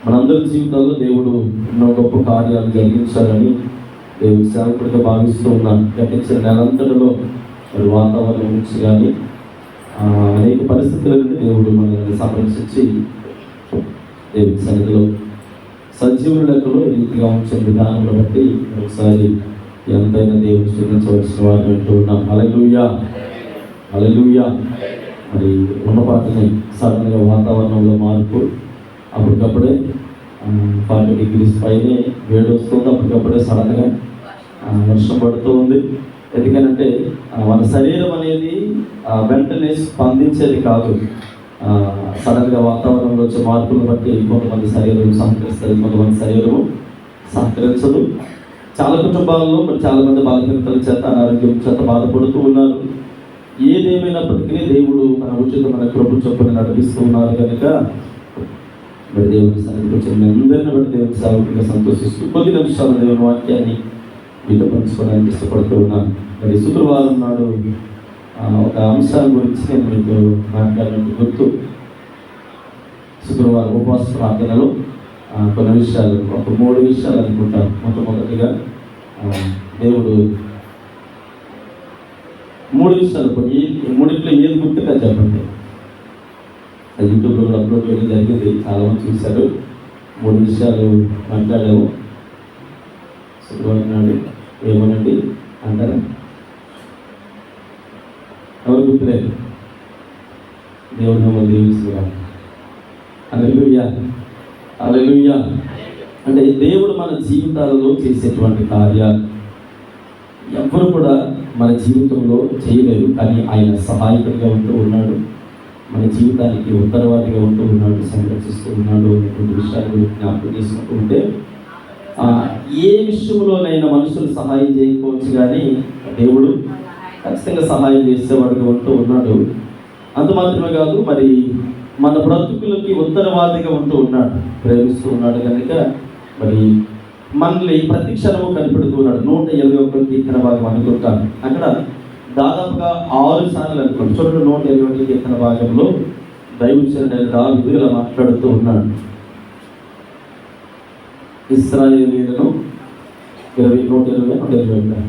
మనందరి జీవితాల్లో దేవుడు ఎన్నో గొప్ప కార్యాలు జరిగించాలని దేవుడు సేవకుడిగా భావిస్తూ ఉన్నాను. గతించిన నెలంతటిలో మరి వాతావరణం నుంచి కానీ అనేక పరిస్థితుల నుండి దేవుడు మనల్ని సంరక్షించి దేవుడి సన్నిధిలో సజీవుల లెక్కలో ఈ రీతిగా ఉంచిన విధానంలో బట్టి ఒకసారి ఎంతైనా దేవుడు స్థుతించవలసిన వారిని వింటూ ఉన్నాం. హల్లెలూయా, హల్లెలూయా. మరి ఉన్నపాటిని సడన్గా వాతావరణంలో మార్పు, అప్పటికప్పుడే 40 డిగ్రీస్ పైనే వేడి వస్తుంది, అప్పటికప్పుడే సడన్గా వర్షం పడుతూ ఉంది. ఎందుకనంటే మన శరీరం అనేది వెంటనే స్పందించేది కాదు. సడన్గా వాతావరణంలో వచ్చే మార్పులను బట్టి కొంతమంది శరీరం సహకరిస్తుంది, కొంతమంది శరీరము సహకరించదు. చాలా కుటుంబాల్లో మరి చాలామంది బాధ్యతల చేత అనారోగ్యం చేత బాధపడుతూ ఉన్నారు. ఏదేమైనప్పటికీ దేవుడు మన ఉచితమైన కృప చొప్పున నడిపిస్తూ ఉన్నారు కనుక మరి దేవుని సన్నిధికి వచ్చిన అందరిని బట్టి దేవుని సేవకుడిగా సంతోషిస్తూ కొద్ది నిమిషాలు దేవుని వాక్యాన్ని మీతో పంచుకోవడానికి ఇష్టపడుతూ ఉన్నాను. మరి శుక్రవారం నాడు ఒక అంశం గురించి నేను మీకు మాట్లాడినట్టు గుర్తు. శుక్రవారం ఉపవాస ప్రార్థనలో కొన్ని విషయాలు, ఒక 3 విషయాలు అనుకుంటాను. మొట్టమొదటిగా దేవుడు 3 విషయాలు, కొన్ని 3 ఏది గుర్తుగా చెప్పండి. యూట్యూబ్లో కూడా అప్లోడ్ చేయడం జరిగింది, చాలామంది చూశారు. 3 విషయాలు మాట్లాడాము శుక్రవారం నాడు. ఏమోనండి అంటారా? ఎవరు గుర్తులేదు? దేవుడు మమ్మల్ని దీవించుగా. హల్లెలూయా, హల్లెలూయా. అంటే దేవుడు మన జీవితాలలో చేసేటువంటి కార్యాలు ఎవరు కూడా మన జీవితంలో చేయలేదు, కానీ ఆయన సహాయకుడిగా ఉంటూ ఉన్నాడు, మన జీవితానికి ఉత్తరవాదిగా ఉంటూ ఉన్నాడు, సంరక్షిస్తూ ఉన్నాడు అనేటువంటి విషయాలు జ్ఞాపకం చేసుకుంటూ ఉంటే ఏ విషయంలోనైనా మనుషులు సహాయం చేయకపోవచ్చు, కానీ దేవుడు ఖచ్చితంగా సహాయం చేసేవాడుగా ఉంటూ ఉన్నాడు. అంత మాత్రమే కాదు, మరి మన బ్రతుకులకి ఉత్తరవాదిగా ఉంటూ ఉన్నాడు, ప్రేమిస్తూ ఉన్నాడు కనుక మరి మనల్ని ప్రతి క్షణము కనిపెడుతూ ఉన్నాడు. 121 కీర్తన భాగం అనుకుంటాను. అక్కడ దాదాపుగా 6 సార్లు అనుకోండి. చూడండి, 121 కీర్తన భాగంలో దైవజనుడైన దావీదు ఇలా మాట్లాడుతూ ఉన్నాడు. ఇశ్రాయేలీయులను 120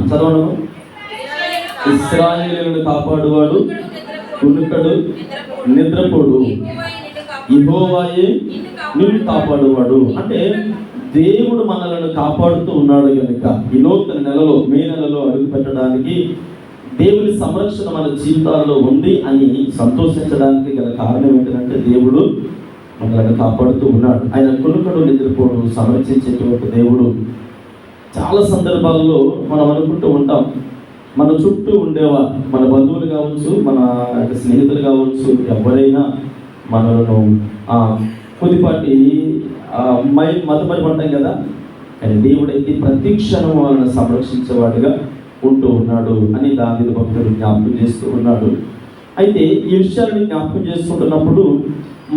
చదవను. ఇశ్రాయేలీయులను కాపాడువాడు కునుకడు నిద్రపోడు, యెహోవాయే నిన్ను కాపాడువాడు. అంటే దేవుడు మనలను కాపాడుతూ ఉన్నాడు కనుక ఈ నూతన నెలలో, మే నెలలో అడుగు పెట్టడానికి దేవుని సంరక్షణ మన జీవితాల్లో ఉంది అని సంతోషించడానికి గల కారణం ఏంటంటే దేవుడు మనల్ని కాపాడుతూ ఉన్నాడు. ఆయన కునుకడు నిద్రపోడు, సంరక్షించేటువంటి దేవుడు. చాలా సందర్భాల్లో మనం అనుకుంటూ ఉంటాం, మన చుట్టూ ఉండేవారు, మన బంధువులు కావచ్చు, మన స్నేహితులు కావచ్చు, ఎవరైనా మనలను కొద్దిపాటి మతపరి పడ్డాం కదా, కానీ దేవుడైతే ప్రతి క్షణం వాళ్ళని సంరక్షించేవాడుగా ఉంటూ ఉన్నాడు అని దావీదు భక్తుడు జ్ఞాపకం చేస్తూ ఉన్నాడు. అయితే ఈ విషయాన్ని జ్ఞాపకం చేసుకుంటున్నప్పుడు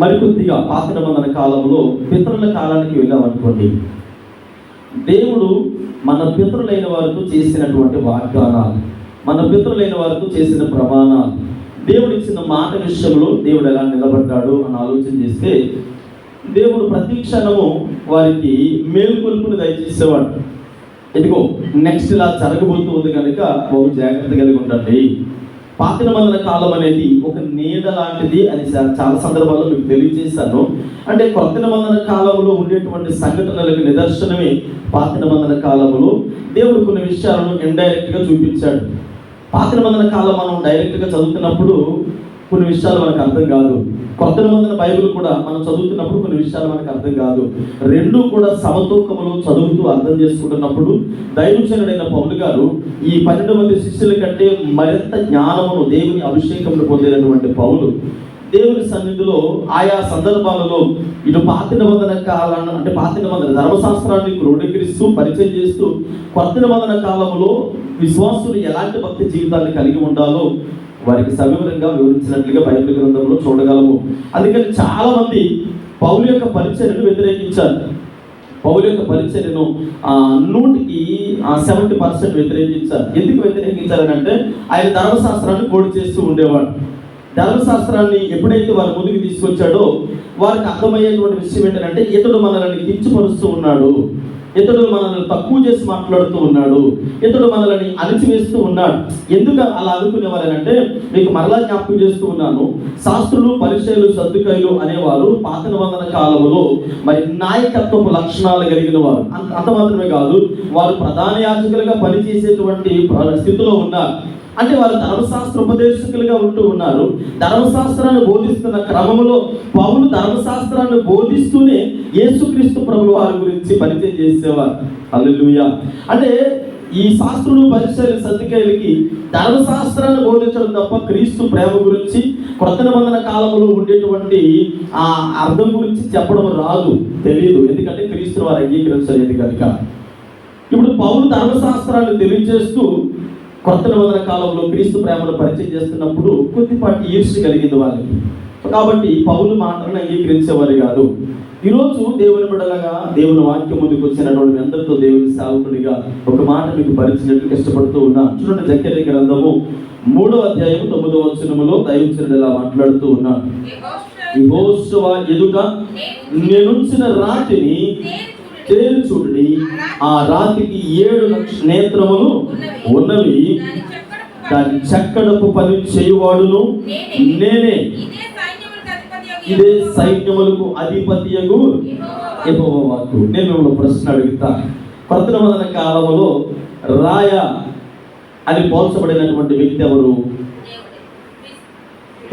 మరికొద్దిగా పాత నిబంధన కాలంలో పితరుల కాలానికి వెళ్ళామనుకోండి. దేవుడు మన పితరులైన వారితో చేసినటువంటి వాగ్దానాలు, మన పితరులైన వారితో చేసిన ప్రమాణాలు, దేవుడు ఇచ్చిన మాట విషయంలో దేవుడు ఎలా నిలబడ్డాడు అని ఆలోచన చేస్తే దేవుడు ప్రతి క్షణము వారికి మేలుకొల్పుని దయచేసేవాడు. ఇదిగో నెక్స్ట్ ఇలా జరగబోతుంది కనుక ఒక జాగ్రత్త కలిగి ఉండండి. పాత నిబంధన కాలం అనేది ఒక నీడ లాంటిది అని చాలా సందర్భాల్లో మీకు తెలియజేశాను. అంటే కొత్త నిబంధన కాలంలో ఉండేటువంటి సంఘటనలకు నిదర్శనమే పాత నిబంధన కాలంలో దేవుడు కొన్ని విషయాలను ఇండైరెక్ట్గా చూపించాడు. పాత నిబంధన కాలం మనం డైరెక్ట్గా చదువుతున్నప్పుడు కొన్ని విషయాలు మనకు అర్థం కాదు. కొత్త నిబంధన బైబిల్ కూడా మనం చదువుతున్నప్పుడు కొన్ని విషయాలు మనకు అర్థం కాదు. రెండూ కూడా సమతూకములు చదువుతూ అర్థం చేసుకుంటున్నప్పుడు దైవజనుడైన పౌలు గారు ఈ 12 మంది శిష్యుల కంటే మరింత జ్ఞానమును, దేవుని అభిషేకమును పొందినటువంటి పౌలు దేవుని సన్నిధిలో ఆయా సందర్భాలలో ఇటు పాత నిబంధన కాలాన్ని, అంటే పాత నిబంధన ధర్మశాస్త్రాన్ని క్రోడీకరిస్తూ పరిచయం చేస్తూ కొత్త నిబంధన కాలంలో విశ్వాసులు ఎలాంటి భక్తి జీవితాన్ని కలిగి ఉండాలో వారికి సవివరంగా వివరించినట్లుగా బైబిల్ గ్రంథంలో చూడగలము. అందుకని చాలా మంది పౌలు యొక్క పరిచర్యను వ్యతిరేకించారు. పౌలు యొక్క పరిచర్యను 100% వ్యతిరేకించారు. ఎందుకు వ్యతిరేకించారని అంటే ఆయన ధర్మశాస్త్రాన్ని కోడి చేస్తూ ఉండేవాడు. ధర్మశాస్త్రాన్ని ఎప్పుడైతే వారి ముందుకు తీసుకొచ్చాడో వారికి అర్థమయ్యేటువంటి విషయం ఏంటంటే ఇతడు మనల్ని కించపరుస్తూ ఉన్నాడు, ఇతడు మనల్ని తక్కువ చేసి మాట్లాడుతూ ఉన్నాడు, ఇతడు మనల్ని అణిచివేస్తూ ఉన్నాడు. ఎందుకు అలా అనుకునేవారంటే మీకు మరలా జ్ఞాపకం చేస్తూ ఉన్నాను, శాస్త్రులు పరిచయులు సద్దుకాయులు అనేవారు పాత నిబంధన కాలంలో మరి నాయకత్వపు లక్షణాలు కలిగిన వారు. అంత మాత్రమే కాదు, వారు ప్రధాన యాజకులుగా పనిచేసేటువంటి స్థితిలో ఉన్నారు. అంటే వారు ధర్మశాస్త్ర ఉపదేశకులుగా ఉంటూ ఉన్నారు. ధర్మశాస్త్రాన్ని బోధిస్తున్న క్రమంలో పౌలు ధర్మశాస్త్రాన్ని బోధిస్తూనే యేసుక్రీస్తు ప్రభువు వారి గురించి పరిచయం చేసేవారు. హల్లెలూయా. అంటే ఈ శాస్త్రులు పరిచయులు సద్దుకాయులకి ధర్మశాస్త్రాన్ని బోధించడం తప్ప క్రీస్తు ప్రేమ గురించి కొత్త నిబంధన కాలంలో ఉండేటువంటి ఆ అర్థం గురించి చెప్పడం రాదు, తెలియదు. ఎందుకంటే క్రీస్తు వారు అంగీకరించలేదు కనుక. ఇప్పుడు పౌలు ధర్మశాస్త్రాన్ని తెలియజేస్తూ కొత్త నిబంధన కాలంలో క్రీస్తు ప్రేమను పరిచయం చేస్తున్నప్పుడు కొద్దిపాటి ఈర్ష్య కలిగింది వాళ్ళకి. కాబట్టి పౌలు మాటలను అంగీకరించేవారు కాదు. ఈరోజు దేవుని బిడ్డలుగా దేవుని వాక్యం ముందుకు వచ్చినటువంటి అందరితో దేవుని సేవకుడిగా ఒక మాట మీకు పరిచినట్లు ఇష్టపడుతూ ఉన్నా. చూడండి, జకర్యా గ్రంథము 3వ అధ్యాయం 9వ వచనములో దైవజనుడు ఇలా మాట్లాడుతూ ఉన్నాడు. యెహోషువ ఎదుట నేనుంచిన రాతిని తేరు చూడండి, ఆ రాతికి 7 నేత్రములు ఉన్నవి, దాని చెక్కడపు పని చేయువాడును నేనే, ఇదే సైన్యములకు అధిపతియగు యెహోవా వాక్కు. నేను మిమ్మల్ని ప్రశ్న అడుగుతా, కొత్త నిబంధన కాలంలో రాయ అని పోల్చబడినటువంటి వ్యక్తి ఎవరు?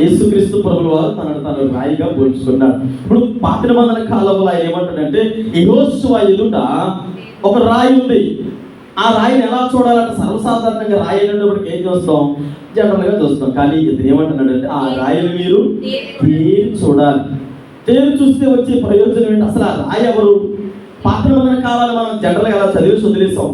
యేసుక్రీస్తు ప్రభువు వారు తనను తాను రాయిగా పోల్చుకున్నాడు. ఇప్పుడు పాత నిబంధన కాలంలో ఆయన ఏమంటాడంటే, యెహోషువ ఎదుట ఒక రాయి ఉంది. ఆ రాయిని ఎలా చూడాలంటే సర్వసాధారణంగా రాయి అనేటప్పటికి ఏం చూస్తాం? జనరల్గా చూస్తాం. కానీ ఇతను ఏమంటున్నాడంటే ఆ రాయిని మీరు తేరు చూడాలి. తేరు చూస్తే వచ్చే ప్రయోజనం ఏంటి? అసలు ఆ రాయి ఎవరు? పాత నిబంధన కాలాలు మనం జనరల్గా ఎలా చదివేసి వదిలేసాం.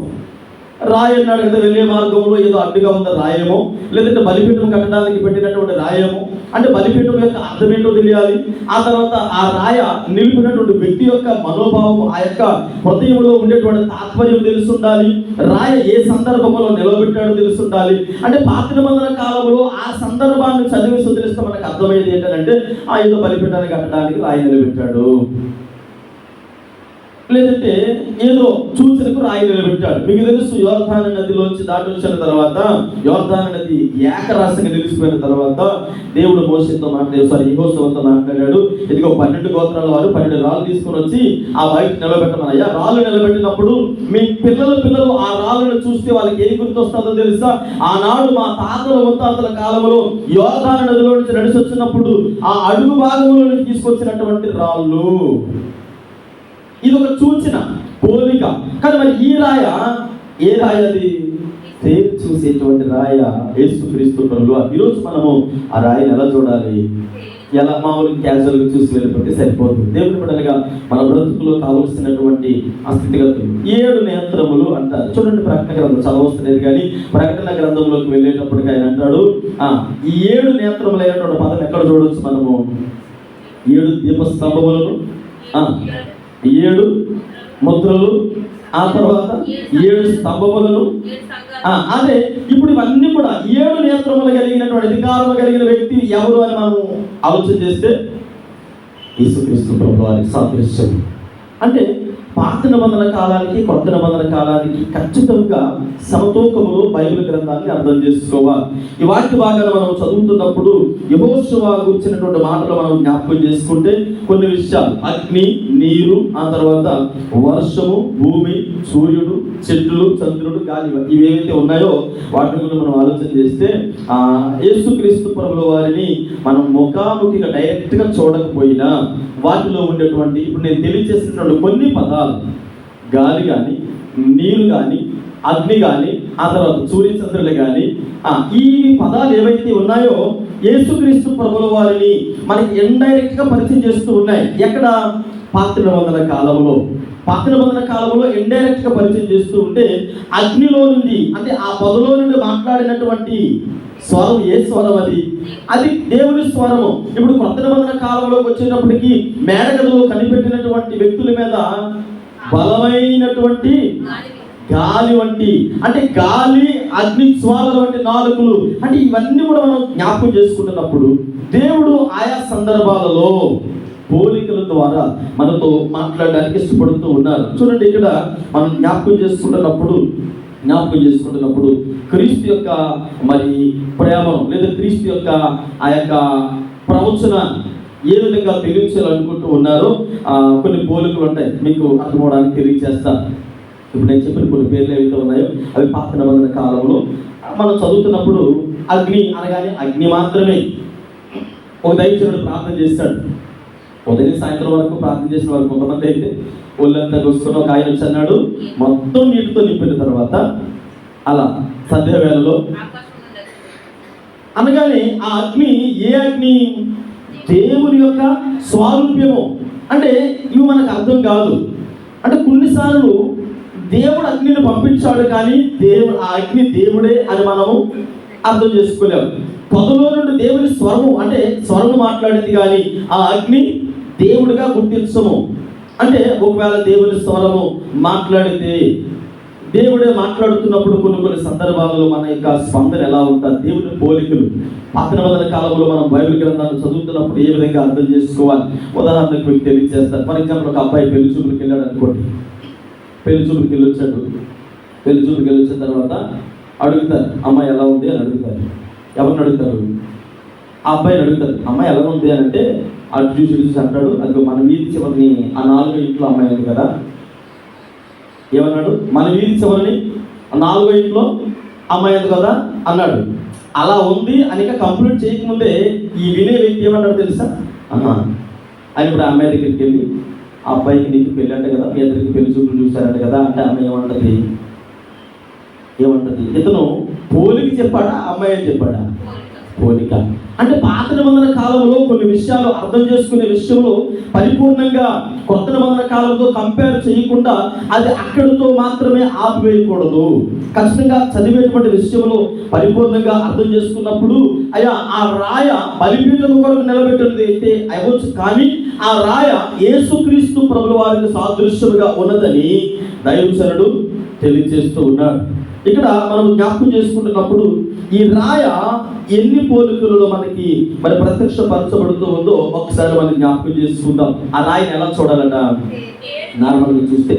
రాయి అన్నాడు కదా, వెళ్ళే మార్గంలో ఏదో అడ్డుగా ఉన్న రాయేమో, లేదంటే బలిపీఠం కట్టడానికి పెట్టినటువంటి రాయేమో. అంటే బలిపీఠం యొక్క అర్థం ఏంటో తెలియాలి. ఆ తర్వాత ఆ రాయ నిలిపినటువంటి వ్యక్తి యొక్క మనోభావం, ఆ యొక్క హృదయంలో ఉండేటువంటి తాత్పర్యం తెలుసుండాలి. రాయ ఏ సందర్భంలో నిలబెట్టాడో తెలుసుండాలి. అంటే పాత నిబంధన కాలంలో ఆ సందర్భాన్ని చదివేసి వదిలిస్తే మనకు అర్థమయ్యేది ఏంటంటే ఏదో బలిపీఠాన్ని కట్టడానికి రాయి నిలబెట్టాడు, లేదంటే ఏదో సూచనకు రాయి నిలబెట్టాడు. మీకు తెలుసు, యోర్దాను నదిలోంచి దాటి వచ్చిన తర్వాత, యోర్దాను నది ఏకరాశంగా నిలిచిపోయిన తర్వాత దేవుడు మోషేతో యెహోషువతో మాట్లాడాడు. ఇదిగో 12 గోత్రాల వారు 12 రాళ్ళు తీసుకొని వచ్చి ఆ బయట నిలబెట్టమనయ్యా. రాళ్ళు నిలబెట్టినప్పుడు మీ పిల్లలు ఆ రాళ్ళను చూస్తే వాళ్ళకి ఏం గుర్తు వస్తుందో తెలుసా? ఆనాడు మా తాతల ముత్తాతల కాలంలో యోర్దాను నదిలో నుంచి నడిచి వచ్చినప్పుడు ఆ అడుగు భాగంలో నుంచి తీసుకొచ్చినటువంటి రాళ్ళు. ఇది ఒక సూచన, పోలిక. కానీ మరి ఈ రాయ ఏ రాయ? అది తేరు చూసేటువంటి రాయ యేసుక్రీస్తు ప్రభువు. ఈరోజు మనము ఆ రాయిని ఎలా చూడాలి? ఎలా మామూలుగా క్యాజువల్గా చూసి వెళ్ళిపోతే సరిపోతుంది. దేవుని బిడ్డలుగా మన బ్రతుకులో కావలసినటువంటి ఆ స్థితిగతులు 7 నేత్రములు అంటారు. చూడండి, ప్రకటన గ్రంథం చదవస్తున్నది కానీ ప్రకటన గ్రంథంలోకి వెళ్ళేటప్పటికి ఆయన అంటాడు, ఈ 7 నేత్రములు అయినటువంటి పదం ఎక్కడ చూడవచ్చు మనము? 7 దీపస్తంభములను, 7 ముద్రలు, ఆ తర్వాత 7 స్తంభములను. అదే ఇప్పుడు ఇవన్నీ కూడా 7 నేత్రములు కలిగినటువంటి అధికారము కలిగిన వ్యక్తి ఎవరు అని మనం ఆలోచన చేస్తే యేసుక్రీస్తు ప్రభువు వారి సాదృశ్యం. అంటే పాత నిబంధన కాలానికి కొత్త నిబంధన కాలానికి ఖచ్చితంగా సమతూకములో బైబిల్ గ్రంథాన్ని అర్థం చేసుకోవాలి. ఈ వాక్య భాగాన్ని మనం చదువుతున్నప్పుడు యెహోషువ గురించినటువంటి మాటలు మనం జ్ఞాపకం చేసుకుంటే కొన్ని విషయాలు, అగ్ని, నీరు, ఆ తర్వాత వర్షము, భూమి, సూర్యుడు, చెట్లు, చంద్రుడు, గాలి, ఇవేవైతే ఉన్నాయో వాటి గురించి మనం ఆలోచన చేస్తే యేసుక్రీస్తు ప్రభువు వారిని మనం ముఖాముఖిగా డైరెక్ట్గా చూడకపోయినా వాటిలో ఉండేటువంటి ఇప్పుడు నేను తెలియజేసినటువంటి కొన్ని పదాలు, గాలి కానీ, నీరు కానీ, అగ్ని కానీ, ఆ తర్వాత సూర్యచంద్రులు కానీ, ఈ పదాలు ఏవైతే ఉన్నాయో యేసుక్రీస్తు ప్రభువుల వారిని మనకి ఇండైరెక్ట్గా పరిచయం చేస్తూ ఉన్నాయి. ఎక్కడ? పాత నిబంధన కాలంలో. పాత నిబంధన కాలంలో ఇండైరెక్ట్గా పరిచయం చేస్తూ ఉంటే అగ్నిలో నుండి, అంటే ఆ పదలో నుండి మాట్లాడినటువంటి స్వరం ఏ స్వరం? అది దేవుని స్వరము. ఇప్పుడు కొత్త నిబంధన కాలంలోకి వచ్చేటప్పటికి మేడగదిలో కనిపెట్టినటువంటి వ్యక్తుల మీద బలమైనటువంటి గాలి వంటి, అంటే గాలి, అగ్ని జ్వాలల వంటి నాలుకలు, అంటే ఇవన్నీ కూడా మనం జ్ఞాపకం చేసుకుంటున్నప్పుడు దేవుడు ఆయా సందర్భాలలో పోలికల ద్వారా మనతో మాట్లాడడానికి ఇష్టపడుతూ ఉన్నారు. చూడండి, ఇక్కడ మనం జ్ఞాపకం చేసుకుంటున్నప్పుడు క్రీస్తు యొక్క మరి ప్రేమ లేదా క్రీస్తు యొక్క ఆ యొక్క ప్రవచన ఏ విధంగా తెలియచేయాలనుకుంటూ ఉన్నారో కొన్ని పోలికలు ఉంటాయి, మీకు అర్థమవడానికి తెలియజేస్తా. ఇప్పుడు నేను చెప్పిన కొన్ని పేర్లు ఏవైతే ఉన్నాయో అవి పాత నిబంధన కాలంలో మనం చదువుతున్నప్పుడు అగ్ని అనగానే అగ్ని మాత్రమే. ఒక దైవజనుడు ప్రార్థన చేస్తాడు, ఉదయం సాయంత్రం వరకు ప్రార్థన చేసిన వారు కొంతమంది అయితే ఒళ్ళంతా కూర్చుని ఒక ఆయన వచ్చి అన్నాడు, మొత్తం నీటితో నింపిన తర్వాత అలా సంధ్య వేళలో అనగానే ఆ అగ్ని ఏ అగ్ని? దేవుని యొక్క స్వారూప్యము. అంటే ఇవి మనకు అర్థం కాదు. అంటే కొన్నిసార్లు దేవుడు అగ్నిని పంపించాడు, కానీ ఆ అగ్ని దేవుడే అని మనము అర్థం చేసుకోలేము. పొదలో నుండి దేవుని స్వరము, అంటే స్వరము మాట్లాడింది, కానీ ఆ అగ్ని దేవుడిగా గుర్తించము. అంటే ఒకవేళ దేవుని స్వరము మాట్లాడితే, దేవుడే మాట్లాడుతున్నప్పుడు కొన్ని సందర్భాలలో మన యొక్క స్పందన ఎలా ఉంటుంది? దేవుని పోలికలు పాత నిబంధన కాలంలో మనం బైబిల్ గ్రంథాన్ని చదువుతున్నప్పుడు ఏ విధంగా అర్థం చేసుకోవాలి? ఉదాహరణకు మీకు తెలియజేస్తారు. ఫర్ ఎగ్జాంపుల్, ఒక అబ్బాయి పెళ్లి చూపులకు వెళ్ళాడు అనుకోండి. పెళ్లి చూపులకు వెళ్ళొచ్చిన తర్వాత అడుగుతారు, అమ్మాయి ఎలా ఉంది అని అడుగుతారు. ఎవరిని అడుగుతారు? ఆ అబ్బాయిని అడుగుతారు, అమ్మాయి ఎలా ఉంది అని అంటే అటు చూసి అంటాడు, అది మన వీధి చివరిని ఆ 4 ఇంట్లో అమ్మాయి ఉంది కదా. ఏమన్నాడు? మన వీధి చివరిని 4 ఇంట్లో అమ్మాయి ఉంది కదా అన్నాడు. అలా ఉంది అని కంప్లీట్ చేయకముందే ఈ వినే వ్యక్తి ఏమన్నాడు తెలుసా? అని ఇప్పుడు ఆ అమ్మాయి దగ్గరికి వెళ్ళి, ఆ అబ్బాయికి నీకు పెళ్ళి అంటే కదా, మీ ఇద్దరికి పెళ్లి చూపులు చూశారంట కదా అంటే అమ్మాయి ఏమంటది? ఇతను పోలిక చెప్పాడా, అమ్మాయి అని చెప్పాడా? పోలిక. అంటే పాత నిబంధన కాలంలో కొన్ని విషయాలు అర్థం చేసుకునే విషయంలో పరిపూర్ణంగా కొత్త నిబంధన కాలంతో కంపేర్ చేయకుండా అది అక్కడితో మాత్రమే ఆపివేయకూడదు. ఖచ్చితంగా చదివేటువంటి విషయంలో పరిపూర్ణంగా అర్థం చేసుకున్నప్పుడు అయ్యా ఆ రాయ బలిపీఠం కొరకు నిలబెట్టినది అయితే అవ్వచ్చు, కానీ ఆ రాయ యేసుక్రీస్తు ప్రభుల వారికి సాదృశ్యముగా ఉన్నదని దైవజనుడు తెలియజేస్తూ ఉన్నాడు. ఇక్కడ మనం జ్ఞాపకం చేసుకుంటున్నప్పుడు ఈ రాయ ఎన్ని పోలికలలో మనకి మరి ప్రత్యక్షపరచబడుతూ ఉందో ఒకసారి మనం జ్ఞాపకం చేసుకుందాం. ఆ రాయిని ఎలా చూడాలట? నార్మల్గా చూస్తే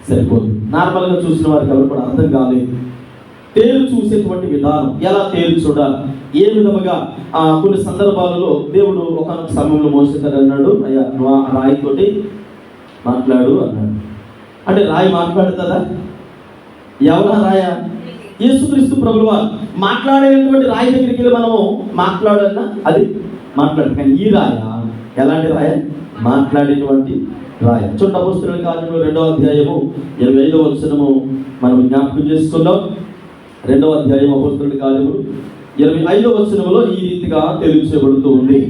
సరిపోదు. నార్మల్గా చూసిన వారికి ఎవరు కూడా అర్థం కాలేదు. తేరు చూసేటువంటి విధానం, ఎలా తేరు చూడాలి, ఏ విధముగా కొన్ని సందర్భాలలో దేవుడు ఒకనొక సమయంలో మోసేసాడు అన్నాడు, అయ్యా నువ్వు ఆ రాయితోటి మాట్లాడు అన్నాడు. అంటే రాయి మాట్లాడుతుందా? ఎవరా రాయ? యేసుక్రీస్తు ప్రభువు వారు మాట్లాడేటువంటి రాయి దగ్గరికి వెళ్ళి మనము మాట్లాడన్నా అది మాట్లాడు. కానీ ఈ రాయ ఎలాంటి రాయ? మాట్లాడేటువంటి రాయ. చూడండి, అపోస్తలుల కార్యములు 2వ అధ్యాయము 25వ వచనము మనం జ్ఞాపకం చేసుకుందాం. 2వ అధ్యాయం అపోస్తలుల కార్యములు 25వ వచనములో ఈ రీతిగా తెలియచేయబడుతూ ఉంది.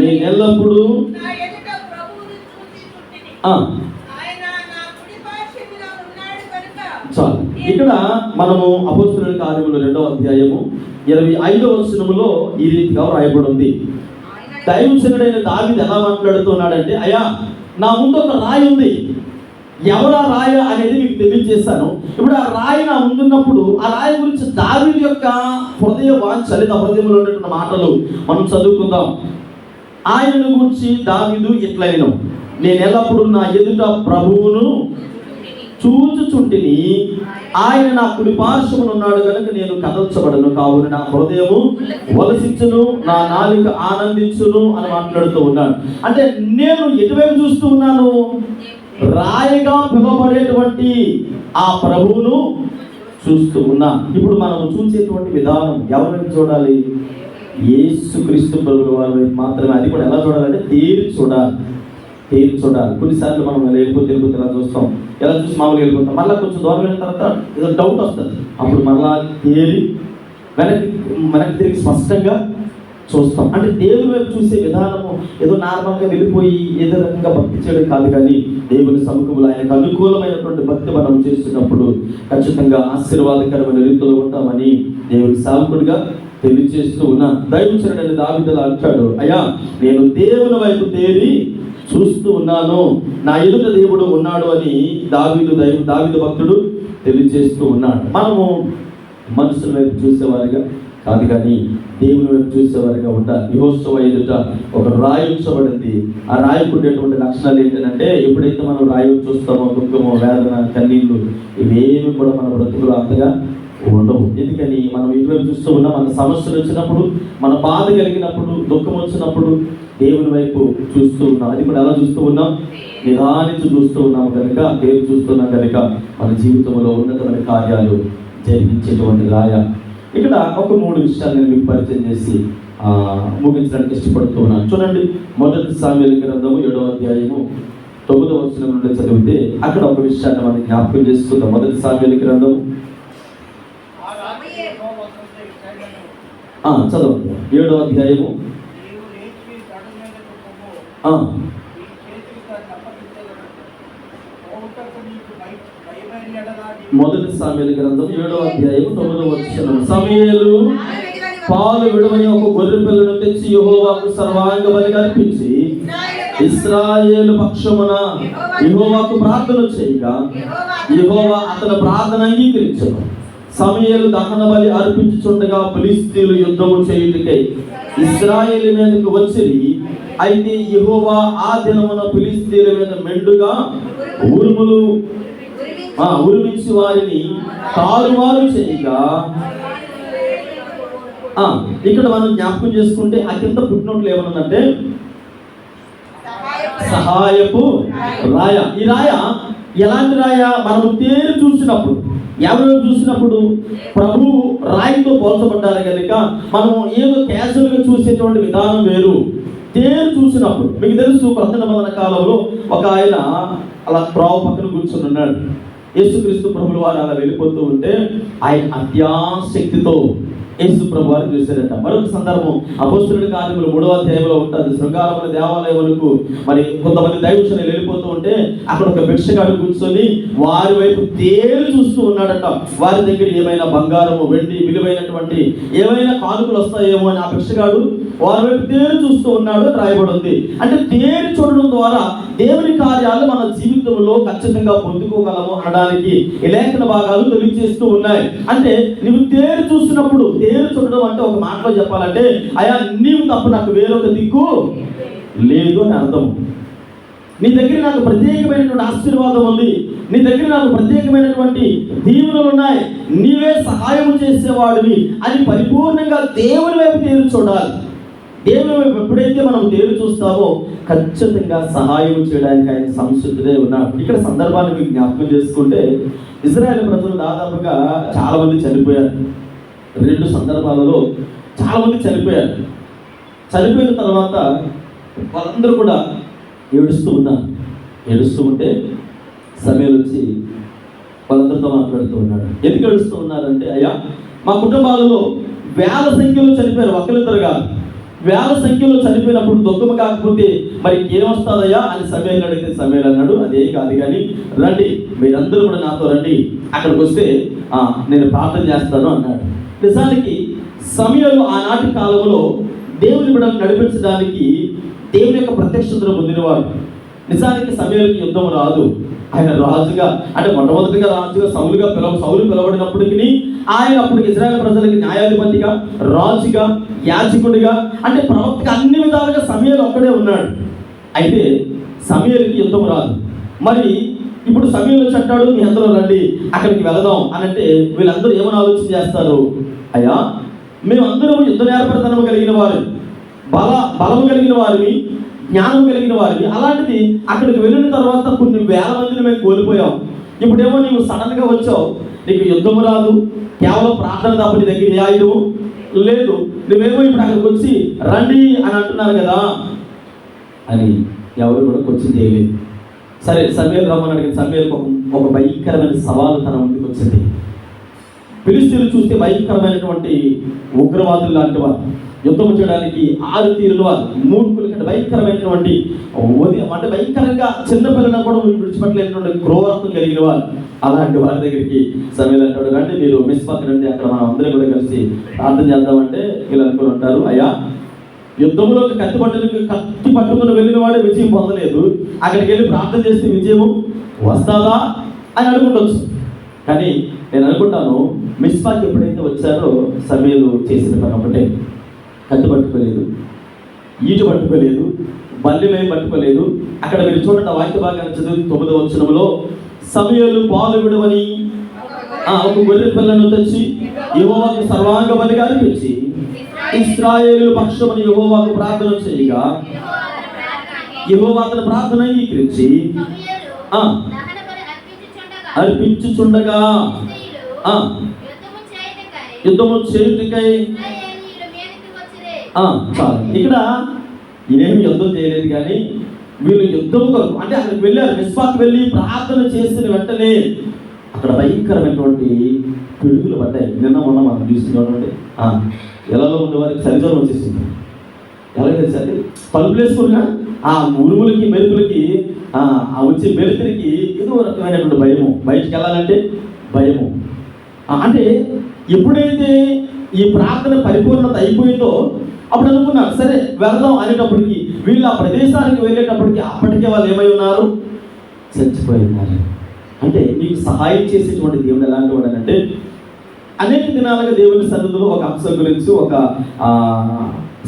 నేనెల్లప్పుడు చాలు. ఇక్కడ మనము అపోస్తలుల కార్యములు 2వ అధ్యాయము 25వ వచనములో ఈ రీతిగా రాయబడి ఉంది. దైవజనుడైన దావీదు ఎలా మాట్లాడుతున్నాడంటే, అయ్యా నా ముందు ఒక రాయి ఉంది, ఎవరా రాయ అనేది మీకు తెలియజేస్తాను. ఇప్పుడు ఆ రాయి నా ముందున్నప్పుడు ఆ రాయి గురించి దావీదు యొక్క హృదయ వాంఛ లేదా హృదయంలో ఉన్నటువంటి మాటలు మనం చదువుకుందాం. ఆయనను గురించి దావీదు ఇట్లైన, నేను ఎల్లప్పుడూ నా ఎదుట ప్రభువును చూచుచుంటిని, ఆయన నా కుడి పార్శ్వమున ఉన్నాడు కనుక నేను కదల్చబడను, కావున నా హృదయము వలసించును, నా నాలుక ఆనందించును అని మాట్లాడుతూ ఉన్నాడు. అంటే నేను ఎటువైపు చూస్తూ ఉన్నాను? రాయిగా పిలువబడేటువంటి ఆ ప్రభువును చూస్తూ ఉన్నా. ఇప్పుడు మనం చూసేటువంటి విధానం ఎవరిని చూడాలి? యేసుక్రీస్తు ప్రభువు వారి మాత్రమే. అది కూడా ఎలా చూడాలంటే తేరి చూడాలి. కొన్నిసార్లు మనం వెళ్ళిపోతే ఎలా చూస్తాం, ఎలా చూసి మామూలుగా వెళ్ళిపోతాం. మళ్ళీ కొంచెం దూరం వెళ్ళిన తర్వాత ఏదో డౌట్ వస్తుంది, అప్పుడు మళ్ళా తేరి వెనక్కి తిరిగి స్పష్టంగా చూస్తాం. అంటే దేవుని వైపు చూసే విధానము ఏదో నార్మల్గా వెళ్ళిపోయి ఏదో రకంగా భక్తి చేయడం కాదు, కానీ దేవుని సముఖంలో ఆయనకు అనుకూలమైనటువంటి భక్తి మనం చేస్తున్నప్పుడు ఖచ్చితంగా ఆశీర్వాదకరమైన రీతిలో ఉంటామని దేవుని సేవకుడిగా తెలియజేస్తూ ఉన్నా. దైవజనుడైన దావీదు అంటాడు, అయ్యా నేను దేవుని వైపు తేరి చూస్తూ ఉన్నాను, నా ఎదుట దేవుడు ఉన్నాడు అని దావీదు భక్తుడు తెలియజేస్తూ ఉన్నాడు. మనము మనుషుల వైపు చూసేవారిగా కాదు కానీ దేవుని వైపు చూసేవారిగా ఉండాలి. యెహోషువ ఎదుట ఒక రాయి ఉంచబడింది. ఆ రాయికి ఉండేటువంటి లక్షణాలు ఏంటంటే, ఎప్పుడైతే మనం రాయి చూస్తామో దుఃఖమో వేదన కన్నీళ్ళు ఇవేమి కూడా మన బ్రతుకులు అంతగా ఉండవు. ఎందుకని మనం ఇటువైపు చూస్తూ ఉన్నాం. మన సమస్యలు వచ్చినప్పుడు, మన బాధ కలిగినప్పుడు, దుఃఖం వచ్చినప్పుడు దేవుని వైపు చూస్తూ ఉన్నాం. అది కూడా ఎలా చూస్తూ ఉన్నాం? నిదానించి చూస్తూ ఉన్నాం కనుక, దేవుడు చూస్తున్నాం కనుక మన జీవితంలో ఉన్నతమైన కార్యాలు జరిగించేటువంటి రాయ. ఇక్కడ ఒక 3 విషయాలు నేను మీకు పరిచయం చేసి ముగించడానికి ఇష్టపడుతూ ఉన్నాను. చూడండి, 1 సామ్యూయేలు గ్రంథము 7వ అధ్యాయము 9వ వచనం నుండి చదివితే అక్కడ ఒక విషయాన్ని మనం జ్ఞాపకం చేసుకుందాం. 1 సామ్యూయేలు గ్రంథం చదవండి. 7వ అధ్యాయము 1 సామ్యూయేలు గ్రంథం 7వ అధ్యాయం 9వ వచనం. సమూయేలు పాలు విడవని ఒక గొర్రె పిల్లను తెచ్చి యెహోవాకు సర్వాంగ బలిగా అర్పించి ఇశ్రాయేలు పక్షమున యెహోవాకు ప్రార్థన చేయగా యెహోవా అతని ప్రార్థన అంగీకరించెను. సమూయేలు దహన బలి అర్పించుచుండగా ఫిలిష్తీయులు యుద్ధము చేయుటకై ఇశ్రాయేలు మీదకు వచ్చిరి. అయితే యెహోవా ఆ దినమున ఫిలిష్తీయుల మీద మెండుగా ఉరిమించి వారిని తారుమారు చేయగా, ఇక్కడ మనం జ్ఞాపకం చేసుకుంటే ఆ కింద పుట్టినట్లు ఏమనుందంటే సహాయపు రాయ. ఈ రాయ ఎలాంటి రాయ? మనము తేరు చూసినప్పుడు, ఎవరు చూసినప్పుడు ప్రభువు రాయితో పోల్చబడ్డారు కనుక మనం ఏదో క్యాజువల్గా చూసేటువంటి విధానం వేరు. తేరు చూసినప్పుడు మీకు తెలుసు, కొత్త నిబంధన కాలంలో ఒక ఆయన అలా త్రోవ పక్కన కూర్చొని ఉన్నాడు. యేసుక్రీస్తు ప్రభుల వారు అలా వెళ్ళిపోతూ ఉంటే ఆయన అత్యాశక్తితో యేసు ప్రభు వారు చూశారట. మరొక సందర్భం అపోస్తలుల కార్యములు 3వ అధ్యాయంలో ఉంటుంది. శృంగారముల దేవాలయములకు మరి కొంతమంది దైవజనులు వెళ్ళిపోతూ ఉంటే అక్కడ ఒక భిక్షగాడు కూర్చొని వారి వైపు తేరు చూస్తూ ఉన్నాడట. వారి దగ్గర ఏమైనా బంగారము, వెండి, విలువైనటువంటి ఏమైనా కానుకలు వస్తాయేమో అని ఆ భిక్షగాడు వారి వైపు తేరు చూస్తూ ఉన్నాడు అని రాయబడి ఉంది. అంటే తేరు చూడడం ద్వారా దేవుని కార్యాలు మన జీవితంలో ఖచ్చితంగా పొందుకోగలము అనడానికి ఈ లేఖన భాగాలు తెలియజేస్తూ ఉన్నాయి. అంటే నువ్వు తేరు చూసినప్పుడు, తేరు చూడడం అంటే ఒక మాటలో చెప్పాలంటే, అయా నీవు తప్ప నాకు వేరొక దిక్కు లేదు అని అర్థం. నీ దగ్గర నాకు ప్రత్యేకమైనటువంటి ఆశీర్వాదం ఉంది, నీ దగ్గర నాకు ప్రత్యేకమైనటువంటి దీవెనలు ఉన్నాయి, నీవే సహాయం చేసేవాడివి అని పరిపూర్ణంగా దేవుని వైపు తేరు చూడాలి. దేవుని వైపు ఎప్పుడైతే మనం తేరు చూస్తామో ఖచ్చితంగా సహాయం చేయడానికి ఆయన సంసిద్ధుడే ఉన్నాడు. ఇక్కడ సందర్భాన్ని మీకు జ్ఞాపకం చేసుకుంటే, ఇజ్రాయేల్ ప్రజలు దాదాపుగా చాలా మంది చనిపోయారు. 2 సందర్భాలలో చాలా మంది చనిపోయారు. చనిపోయిన తర్వాత వాళ్ళందరూ కూడా ఏడుస్తూ ఉన్నారు. ఏడుస్తూ ఉంటే సమూయేలు వచ్చి వాళ్ళందరితో మాట్లాడుతూ ఉన్నాడు. ఎందుకు ఏడుస్తూ ఉన్నారంటే, అయ్యా మా కుటుంబాలలో వేల సంఖ్యలో చనిపోయారు, ఒక్కరిద్దరు కాదు, వేల సంఖ్యలో చనిపోయినప్పుడు దుఃఖము కాకపోతే మరి ఏమొస్తుందయ్యా అని సమూయేలు అడిగితే సమూయేలు అన్నాడు, అదే కాదు కానీ రండి, మీరందరూ కూడా నాతో రండి, అక్కడికి వస్తే నేను ప్రార్థన చేస్తాను అన్నాడు. నిజానికి సమూయేలు ఆనాటి కాలంలో దేవుని బిడ్డలను నడిపించడానికి దేవుని యొక్క ప్రత్యక్షతను పొందినవాడు. నిజానికి సమూయేలుకి యుద్ధం రాదు. ఆయన రాజుగా, అంటే మొట్టమొదటిగా రాజుగా సౌలు పిలవడినప్పటికీ ఆయన అప్పుడు ఇశ్రాయేలు ప్రజలకి న్యాయాధిపతిగా, రాజుగా, యాజకుడిగా, అంటే ప్రవక్తగా అన్ని విధాలుగా సమూయేలు ఒక్కడే ఉన్నాడు. అయితే సమూయేలుకి యుద్ధం రాదు. మరి ఇప్పుడు సమూయేలు వచ్చి అంటాడు, మీ అందరూ రండి అక్కడికి వెళదాం అని అంటే వీళ్ళందరూ ఏమని ఆలోచన చేస్తారు? అయ్యా మేమందరం యుద్ధ నేర్పడతనం కలిగిన వారు, బలము కలిగిన వారిని, జ్ఞానం కలిగిన వారిని, అలాంటిది అక్కడికి వెళ్ళిన తర్వాత కొన్ని వేల మందిని మేము కోల్పోయాం. ఇప్పుడేమో నీవు సడన్గా వచ్చావు, నీకు యుద్ధము రాదు, కేవలం ప్రార్థన తప్ప నీ దగ్గర ఏ ఆయుధము లేదు, నువ్వేమో ఇప్పుడు అక్కడికి వచ్చి రండి అని అంటున్నారు కదా అని ఎవరు కూడా వచ్చి చేయలేదు. సరే సమూయేలు రమ్మని అడిగిన సమూయేలుకు ఒక భయంకరమైన సవాలు తన ముందుకు వచ్చింది. ఫిలిష్తీయులు చూస్తే భయంకరమైనటువంటి ఉగ్రవాదులు లాంటి వారు, యుద్ధం చేయడానికి ఆరుతీరులు వారు, మూర్ఖుల కంటే భయంకరమైనటువంటి అంటే భయంకరంగా చిన్నపిల్లలను కూడా విడిచిపెట్టలేనటువంటి క్రూరత్వం కలిగిన వారు. అలాంటి వారి దగ్గరికి సమూయేలు అంటాడు, రండి మీరు మిస్పాక్ రండి, అక్కడ మనం అందరం కూడా కలిసి ప్రార్థన చేద్దామంటే వీళ్ళు అనుకుని ఉంటారు, అయ్యా యుద్ధంలోకి కత్తి పట్టుకుని వెళ్ళిన వాడే విజయం పొందలేదు. అక్కడికి వెళ్ళి ప్రార్థన చేస్తే విజయం వస్తుందా అని అనుకుంటవచ్చు. కానీ నేను అనుకుంటాను, మిస్పాకి ఎప్పుడైతే వచ్చారో సమూయేలు చేసిన పని ఒకటే, కత్తి పట్టుకోలేదు, ఈటు పట్టుకోలేదు, బల్లిమేం పట్టుకోలేదు. అక్కడ మీరు చూడండి, ఆ వాక్య భాగాన్ని చదివి 9వ వచనంలో, సమూయేలు పాలు విడవని ఒక గొర్రె పిల్లను తెచ్చి యెహోవాకు సర్వాంగ బలిగా అర్పించి ఇశ్రాయేలు పక్షముని యెహోవాకు ప్రార్థన చేయగా యెహోవా అతని ప్రార్థన అంగీకరించి అర్పించుచుండగా యుద్ధము చేయుటకై చాలు. ఇక్కడ ఏమి యుద్ధం చేయలేదు, కానీ వీళ్ళు యుద్ధం కొరకు అంటే అక్కడికి వెళ్ళారు. మిస్పాకి వెళ్ళి ప్రార్థన చేసిన వెంటనే అక్కడ భయంకరమైనటువంటి పిడుగులు పడ్డాయి. నిన్న మొన్న మనం చూస్తున్నామంటే ఎలాగో ఉండే వారికి సరిజ్వరం వచ్చేసింది. ఎలాగైతే సరే పలుపులు వేసుకున్నా ఆ ఉరుములకి మెరుపులకి వచ్చే మెరుపులకి ఏదో రకమైనటువంటి భయము, బయటికి వెళ్ళాలంటే భయము. అంటే ఎప్పుడైతే ఈ ప్రార్థన పరిపూర్ణత అయిపోయిందో అప్పుడు అనుకున్నారు, సరే వెళ్దాం అనేటప్పటికి వీళ్ళు ఆ ప్రదేశానికి వెళ్ళేటప్పటికి అప్పటికే వాళ్ళు ఏమై ఉన్నారు, చచ్చిపోయి ఉన్నారు. అంటే మీకు సహాయం చేసేటువంటి దేవుడు ఎలాంటి వాడు అంటే, అనేక దినాలుగా దేవుని సన్నిధిలో ఒక అంశం గురించి ఒక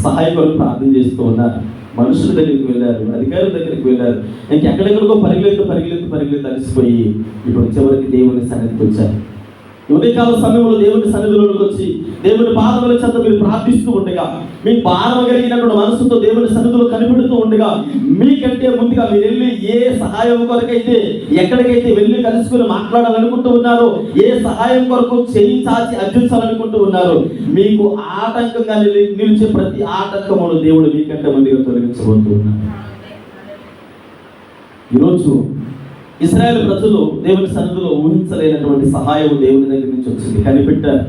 సహాయం కొరకు ప్రార్థన చేస్తూ ఉన్నారు. మనుషుల దగ్గరికి వెళ్ళారు, అధికారుల దగ్గరికి వెళ్ళారు, ఇంకెక్కడెక్కడికో పరిగెత్తు అలసిపోయి ఇప్పుడు చివరికి దేవుని సన్నిధికి వచ్చారు. ఉదయకాల సమయంలో దేవుని సన్నిధిలోకి వచ్చి దేవుని పాదముల చెంత మీరు ప్రార్థిస్తూ ఉండగా, మీ భారం కలిగినటువంటి మనసుతో దేవుని సన్నిధిలో కనిపెడుతూ ఉండగా, మీకంటే ముందుగా మీరు వెళ్ళి ఏ సహాయం కొరకైతే ఎక్కడికైతే వెళ్ళి కలుసుకుని మాట్లాడాలనుకుంటూ ఉన్నారో, ఏ సహాయం కొరకు చేయి చాచి అర్జించాలనుకుంటూ ఉన్నారో, మీకు ఆటంకంగా నిలిచే ప్రతి ఆటంకమును దేవుడు మీకంటే ముందుగా తొలగించబోతూ ఉన్నారు. ఈరోజు ఇశ్రాయేలు ప్రజలు దేవుని సన్నిధిలో ఊహించలేనటువంటి సహాయం దేవుని దగ్గర నుంచి వచ్చింది. కనిపెట్టారు,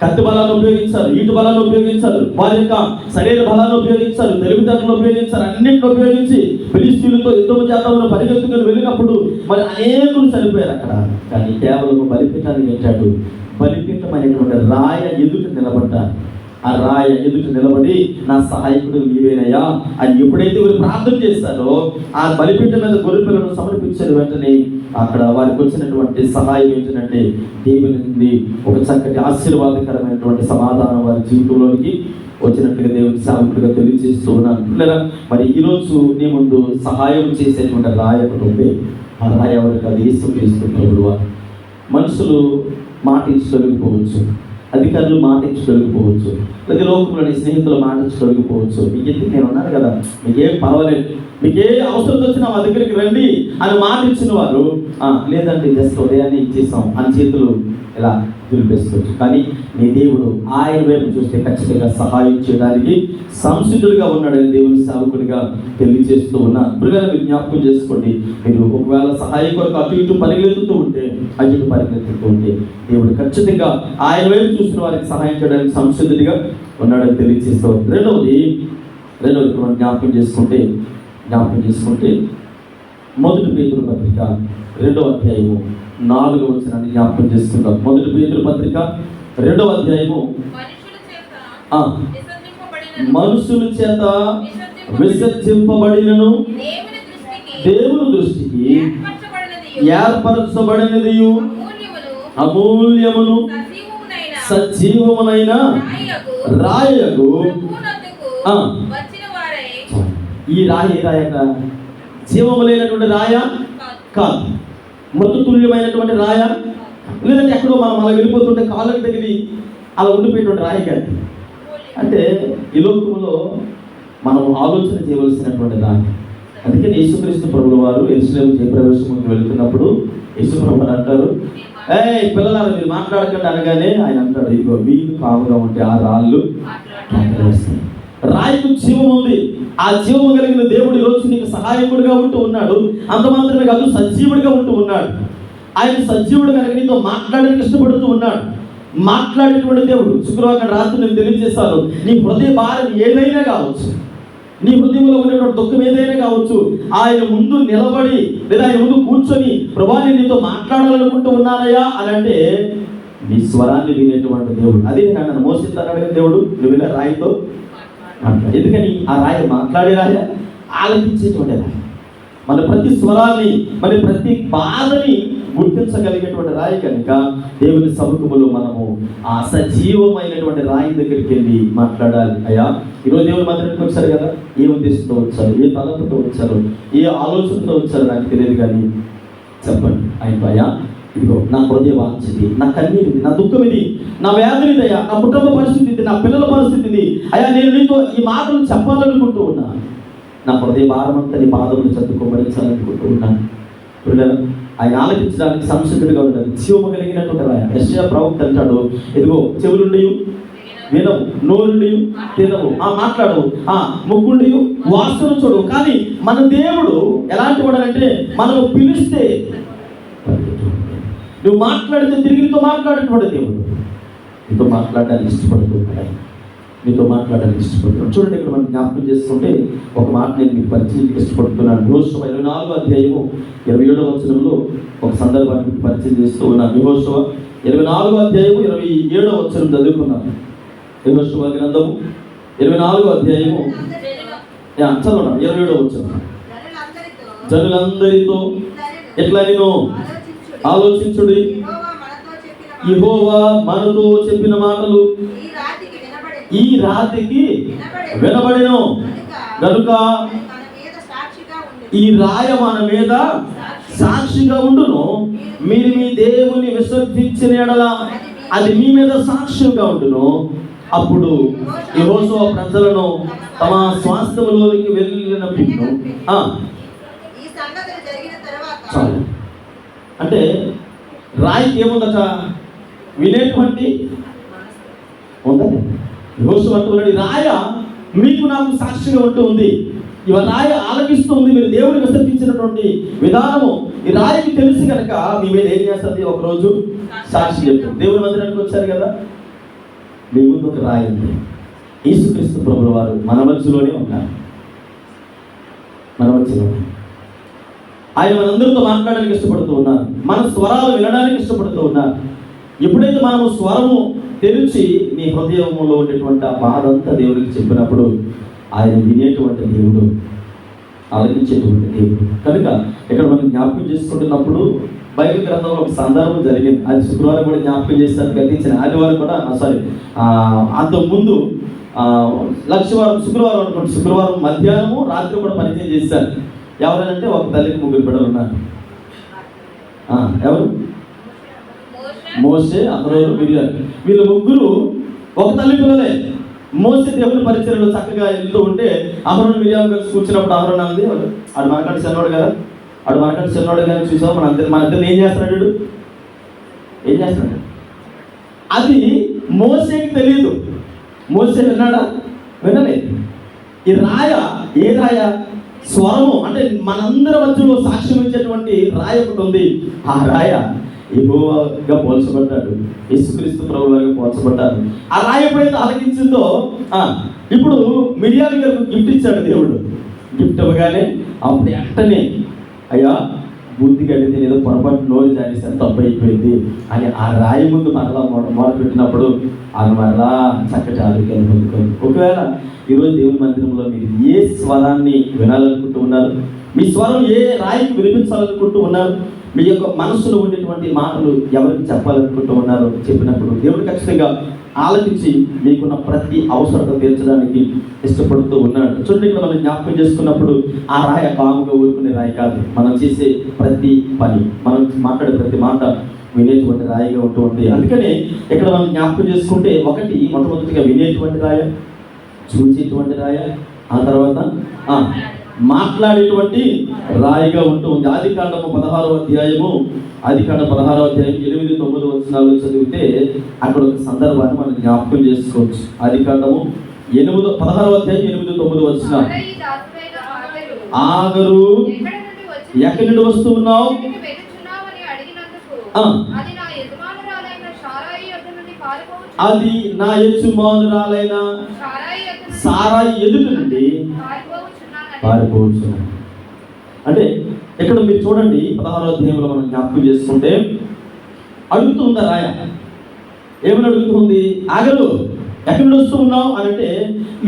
కత్తి బలాన్ని ఉపయోగించారు, ఈటు బలాన్ని ఉపయోగించారు, వారి యొక్క శరీర బలాన్ని ఉపయోగించారు, తెలివితేటలను ఉపయోగించారు. అన్నింటిని ఉపయోగించి ఫిలిష్తీయులతో యుద్ధం చేద్దామని పరిగెత్తుకుని వెళ్ళినప్పుడు మరి అనేకులు చనిపోయారు అక్కడ. కానీ కేవలం బలిపీఠాన్ని పెట్టాడు. బలిపీఠం అనేటువంటి రాయ ఎదుట నిలబడ్డారు. ఆ రాయ ఎదుట నిలబడి నా సహాయకుడు నీవేనయ్యా అని ఎప్పుడైతే వీళ్ళు ప్రార్థన చేస్తారో, ఆ బలిపీఠం మీద గొర్రె పిల్లను సమర్పించిన వెంటనే అక్కడ వారికి వచ్చినటువంటి సహాయం ఏంటంటే, దేవుని నుండి ఒక చక్కటి ఆశీర్వాదకరమైనటువంటి సమాధానం వారి జీవితంలోనికి వచ్చినట్టుగా దేవుని సేవకుడిగా తెలియజేస్తూ ఉన్నాను. మరి ఈరోజు నీ ముందు సహాయం చేసేటువంటి రాయ ఒకటి ఉంది. ఆ రాయ ఎవరికి అది యేసుక్రీస్తు. మనుషులు మాట ఇచ్చి తొలగిపోవచ్చు, అధికారులు మాట ఇచ్చి తొలగిపోవచ్చు, ప్రతి లోకంలోని స్నేహితులు మాట ఇచ్చి తొలగిపోవచ్చు. మీకు ఎందుకు నేను ఉన్నాను కదా, మీకేం పర్వాలేదు, మీకే అవసరం వచ్చినా మా దగ్గరికి రండి అని మాట ఇచ్చిన వారు లేదంటే జస్ట్ ఉదయాన్నే ఇచ్చేసాం అని చేతులు ఇలా దులిపేసుకోవచ్చు. కానీ నీ దేవుడు ఆయన వైపు చూస్తే ఖచ్చితంగా సహాయం చేయడానికి సంసిద్ధుడిగా ఉన్నాడని దేవుని సేవకుడిగా తెలియజేస్తూ ఉన్నా. ఇప్పుడు మీరు జ్ఞాపకం చేసుకోండి, మీరు ఒకవేళ సహాయం కొరకు అటు ఇటు పరిగెత్తుతూ ఉంటే దేవుడు ఖచ్చితంగా ఆయన వైపు చూసిన వారికి సహాయం చేయడానికి సంసిద్ధుడిగా ఉన్నాడని తెలియజేస్తూ. రెండవది మనం జ్ఞాపకం చేసుకుంటే 1 పేతురు పత్రిక 2వ అధ్యాయము 4వ వచనాన్ని జ్ఞాపకం చేసుకుంటాం. 1 పేతురు పత్రిక 2వ అధ్యాయము మనుషుల చేత విసర్జింపబడినను దేవుని దృష్టికి ఏర్పరచబడినది అమూల్యమును సజీవమునైన రాయకు. ఈ రాయి రాయక జీవము లేనటువంటి రాయ కాదు, మృతుల్యమైనటువంటి రాయ, లేదంటే ఎక్కడో మనం అలా వెళ్ళిపోతుంటే కాళ్ళకి తగిలి అలా ఉండిపోయేటువంటి రాయి కాదు. అంటే ఈ లోకంలో మనం ఆలోచన చేయవలసినటువంటి రాయి. అందుకని యేసుక్రీస్తు ప్రభుల వారు యెరూషలేము జయప్రవేశముకి వెళుతున్నప్పుడు యేసు ప్రభు అంటారు, పిల్లలారా మీరు మాట్లాడకండి అనగానే ఆయన అంటాడు, ఇదిగో వీలు కాముగా ఉంటే ఆ రాళ్ళు వేస్తాయి. రాయికు జీవం ఉంది. ఆ జీవము కలిగిన దేవుడు ఈరోజు నీకు సహాయకుడిగా ఉంటూ ఉన్నాడు. అంత మాత్రమే కాదు, సజీవుడిగా ఉంటూ ఉన్నాడు. ఆయన సజీవుడు కనుక నీతో మాట్లాడడానికి ఇష్టపడుతూ ఉన్నాడు. మాట్లాడేటువంటి దేవుడు. శుక్రవారం రాత్రి నేను తెలియజేస్తాను, నీ హృదయ భారం ఏదైనా కావచ్చు, నీ హృదయంలో ఉన్నటువంటి దుఃఖం ఏదైనా కావచ్చు, ఆయన ముందు నిలబడి లేదా ఆయన ముందు కూర్చొని ప్రభువా నేను నీతో మాట్లాడాలనుకుంటూ ఉన్నానయ్యా అని అంటే నీ స్వరాన్ని వినేటువంటి దేవుడు. అదే నన్ను మోసిస్తాడు దేవుడు, నువ్వు ఇలా రాయితో ఎందుకని ఆ రాయ మాట్లాడే రాయ, ఆలకించేటువంటి రాయ, మన ప్రతి స్వరాన్ని, మన ప్రతి బాధని గుర్తించగలిగేటువంటి రాయి కనుక దేవుని సముఖములో మనము ఆ సజీవమైనటువంటి రాయి దగ్గరికి వెళ్ళి మాట్లాడాలి. అయ్యా, ఈరోజు దేవుని మందిరానికి వచ్చారు కదా, ఏ ఉద్దేశంతో వచ్చారు, ఏ తలంపుతో వచ్చారు, ఏ ఆలోచనతో వచ్చారు నాకు తెలియదు, కానీ చెప్పండి ఆయనకు, అయ్యా ఇదిగో నా హృదయ వాంఛిది, నా కన్నీరు ఇది, నా దుఃఖం ఇది, నా వ్యాధులు ఇదయ్యా, నా కుటుంబ పరిస్థితి ఇది, నా పిల్లల పరిస్థితి ఇది, అయ్యా నేను నీతో ఈ మాటలు చెప్పాలనుకుంటూ ఉన్నాను, నా హృదయ భారమంతా నీ పాదములు చదువుకోబడించాలనుకుంటూ ఉన్నాను. ఆయన ఆలకించడానికి సంసిద్ధుడిగా ఉంటాడు, జీవము కలిగినటువంటి రాయ. యెషయా ప్రవక్త అంటాడు, ఇదిగో చెవులుండి వినవు, నోరుండి తినవు, మాట్లాడవు, ముగ్గుండి వాసన చూడవు, కానీ మన దేవుడు ఎలాంటి వాడంటే మనము పిలిస్తే నువ్వు మాట్లాడితే తిరిగి నీతో మాట్లాడేటువంటి దేవుడు. నీతో మాట్లాడడానికి ఇష్టపడుతున్నాడు, నీతో మాట్లాడడానికి ఇష్టపడుతున్నాడు. చూడండి, ఇక్కడ మనం జ్ఞాపకం చేసుకుంటే ఒక మాట నేను మీకు పరిచయం ఇష్టపడుతున్నాను. యెహోషువ 24వ అధ్యాయము 27వ వచనంలో ఒక సందర్భాన్ని మీకు పరిచయం చేస్తూ ఉన్నాను. యెహోషువ 24వ అధ్యాయము 27వ వచనం చదువుకున్నాను. యెహోషువ గ్రంథము 24వ అధ్యాయము చదవడం 27వ వచనం. జనులందరితో ఎట్లా నేను ఆలోచించుడి, యెహోవా మనతో చెప్పిన మాటలు ఈ రాతికి వినబడెను గనుక ఈ రాయ మన మీద సాక్షిగా ఉండును. మీరు మీ దేవుని విసర్జించిన ఎడల అది మీ మీద సాక్ష్యంగా ఉండును. అప్పుడు యెహోషువ ప్రజలను తమ స్వాస్థ్యములోకి వెళ్ళినప్పుడు చాలు. అంటే రాయికి ఏముందట? వినేటువంటి ఉందండి. యెహోషువ అంటున్నాడు, రాయ మీకు నాకు సాక్షిగా ఉంటూ ఉంది. ఇవ రాయ ఆలకిస్తూ ఉంది. మీరు దేవుని విసర్జించినటువంటి విధానము ఈ రాయికి తెలిసి కనుక మీ మీద ఏం చేస్తుంది? ఒకరోజు సాక్షి చెప్తుంది. దేవుని మందిరానికి వచ్చారు కదా, మీ ముందు ఒక రాయి ఉంది. యేసుక్రీస్తు ప్రభుల వారు మన మధ్యలోనే ఉన్నారు. మన మధ్యలో ఆయన మనందరితో మాట్లాడడానికి ఇష్టపడుతూ ఉన్నారు. మన స్వరాలు వినడానికి ఇష్టపడుతూ ఉన్నారు. ఎప్పుడైతే మనము స్వరము తెరిచి నీ హృదయంలో ఉండేటువంటి ఆ బాధ అంతా దేవుడికి చెప్పినప్పుడు ఆయన వినేటువంటి దేవుడు, ఆలోచించేటువంటి దేవుడు. కనుక ఇక్కడ మనం జ్ఞాపకం చేసుకుంటున్నప్పుడు బైబిల్ గ్రంథంలో ఒక సందర్భం జరిగింది. అది శుక్రవారం కూడా జ్ఞాపకం చేస్తారు. గతించిన ఆదివారం కూడా అంతకుముందు శుక్రవారం అనుకోండి, శుక్రవారం మధ్యాహ్నము రాత్రి కూడా పరిచయం చేశారు. ఎవరంటే ఒక తల్లికి 3 బిడ్డలు ఉన్నారు. ఎవరు? మోషే, అహరోను, మిర్యాము. వీళ్ళు 3 ఒక తల్లి పిల్లలే. మోషే దేవుని పరిచయంలో చక్కగా వెళ్తూ ఉంటే అహరోను, మిర్యాము కలిసి కూర్చున్నప్పుడు అహరోను అన్నది, ఆడు మనకంటే చిన్నవాడు కదా, ఆడు మనకంటే చిన్నవాడు కానీ చూసాం మన ఇద్దరు ఏం చేస్తున్నాడు? ఏం చేస్తున్నాడు? అది మోషేకి తెలియదు. మోషే విన్నాడా? వినలేదు. ఈ రాయ ఏ రాయ? స్వరము. అంటే మనందరి మధ్యలో సాక్ష్యం ఇచ్చేటువంటి రాయ ఒకటి ఉంది. ఆ రాయ యెహోవాగా పోల్చబడ్డాడు, యేసుక్రీస్తు ప్రభువుగా పోల్చబడ్డాడు. ఆ రాయ ఎప్పుడైతే ఆలకించిందో, ఇప్పుడు మిర్యాము గారికి గిఫ్ట్ ఇచ్చాడు దేవుడు. గిఫ్ట్ ఇవ్వగానే అప్పుడు వెంటనే, అయ్యా బుద్ధి కడితే ఏదో పొరపాటు నోరు జారిస్తాను, తప్పు అయిపోయింది అని ఆ రాయి ముందు మరలా మొదలు పెట్టినప్పుడు అది మరలా చక్కటి ఆరోగ్యాన్ని పొందుకోండి. ఒకవేళ ఈరోజు దేవుని మందిరంలో మీరు ఏ స్వరాన్ని వినాలనుకుంటూ ఉన్నారు? మీ స్వరం ఏ రాయికి వినిపించాలనుకుంటూ ఉన్నారు? మీ యొక్క మనసులో ఉండేటువంటి మాటలు ఎవరికి చెప్పాలనుకుంటూ ఉన్నారో చెప్పినప్పుడు దేవుడు ఖచ్చితంగా ఆలకించి మీకున్న ప్రతి అవసరత తీర్చడానికి ఇష్టపడుతూ ఉన్నాడు. చూడండి, ఇక్కడ మనం జ్ఞాపకం చేసుకున్నప్పుడు ఆ రాయి కాముగా ఊరుకునే రాయి కాదు. మనం చేసే ప్రతి పని, మనం మాట్లాడే ప్రతి మాట వినేటువంటి రాయిగా ఉంటూ ఉంది. అందుకని ఇక్కడ మనం జ్ఞాపకం చేసుకుంటే మొట్టమొదటిగా వినేటువంటి రాయ, చూచేటువంటి రాయ, ఆ తర్వాత మాట్లాడేటువంటి రాయిగా ఉంటూ ఉంది. ఆదికాండము 16వ అధ్యాయము 8-9 వచనాలు చదివితే అక్కడ ఒక సందర్భాన్ని మనం జ్ఞాపకం చేసుకోవచ్చు. ఆదికాండము 16వ అధ్యాయం 8-9 వచనాలు. ఆగరు ఎక్కడి నుండి వస్తూ ఉన్నావు? అది నా యజమానురాలైన సారాయి ఎదుట నుండి పారిపోవచ్చు. అంటే ఇక్కడ మీరు చూడండి, 16వ అధ్యాయంలో మనం జ్ఞాపకం చేసుకుంటే అడుగుతుందా రాయ? ఏమని అడుగుతుంది? ఆగరు ఎక్కడి నుండి వస్తూ ఉన్నావు అని అంటే,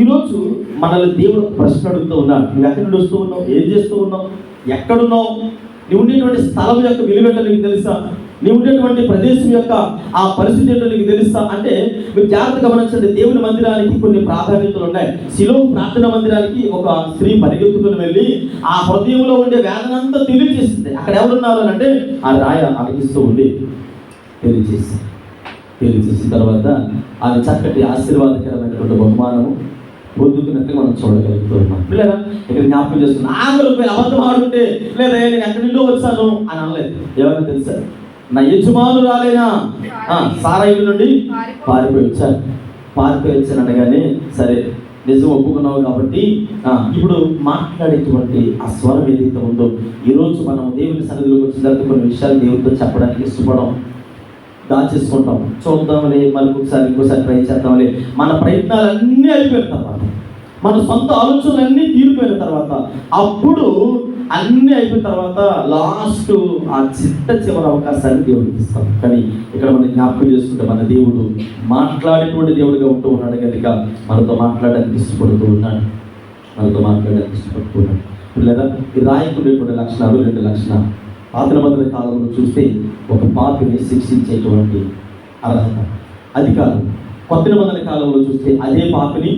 ఈరోజు మనల్ని దేవుడు ప్రశ్న అడుగుతూ ఉన్నాడు. నువ్వు ఎక్కడి నుండి వస్తూ ఉన్నావు, ఏం చేస్తూ ఉన్నావు, ఎక్కడున్నావు, నువ్వు ఉండేటువంటి స్థలం యొక్క విలువేంటో నీకు తెలుసా, నీవు ఉండేటువంటి ప్రదేశం యొక్క ఆ పరిస్థితి ఏంటో నీకు తెలుసా అంటే, మీరు జాగ్రత్తగా గమనించండి. దేవుని మందిరానికి కొన్ని ప్రాధాన్యతలు ఉన్నాయి. శిలో ప్రార్థన మందిరానికి ఒక స్త్రీ పరిగెత్తుకుని వెళ్ళి ఆ హృదయంలో ఉండే వేదనంతా తెలియజేసింది. అక్కడ ఎవరున్నారు అని అంటే, ఆ రాయ అలగిస్తూ ఉంది. తెలియజేసిన తర్వాత ఆమె చక్కటి ఆశీర్వాదకరమైనటువంటి బహుమానము పొందుతున్నట్టుగా మనం చూడగలుగుతున్నాం. లేదా ఇక్కడ జ్ఞాపకం చేస్తున్నాం, ఆంధ్ర అబద్ధం ఆడుంటే లేదా నేను ఎక్కడి నుండో వచ్చాను అని అనలేదు. ఎవరైనా తెలుసా, నా యజమానురాలేనా సారాయి నుండి పారిపోయి వచ్చాను అనగానే, సరే నిజం ఒప్పుకున్నావు కాబట్టి ఇప్పుడు మాట్లాడేటువంటి ఆ స్వరం ఏదైతే ఉందో, ఈరోజు మనం దేవుని సన్నిధిలోకి వచ్చిన తర్వాత కొన్ని విషయాలు దేవుడితో చెప్పడానికి ఇష్టపడం, దాచేసుకుంటాం. చూద్దామని మళ్ళీ ఇంకోసారి ట్రై చేద్దామని మన ప్రయత్నాలన్నీ అయిపోయిన తర్వాత, మన సొంత ఆలోచనలన్నీ తీరిపోయిన తర్వాత, అప్పుడు అన్నీ అయిపోయిన తర్వాత లాస్ట్ ఆ చివరి అవకాశాన్ని దేవుడికి ఇస్తాం. కానీ ఇక్కడ మనం జ్ఞాపకం చేసుకుంటే మన దేవుడు మాట్లాడేటువంటి దేవుడిగా ఉంటూ ఉన్నాడు కనుక మనతో మాట్లాడడానికి ఇష్టపడుతూ ఉన్నాడు. లేదా ఈ రాయకునేటువంటి లక్షణాలు 2 లక్షణాలు. పాత నిబంధన కాలంలో చూస్తే ఒక పాపిని శిక్షించేటువంటి అర్హత, అధికారం. కొత్త నిబంధన కాలంలో చూస్తే అదే పాపిని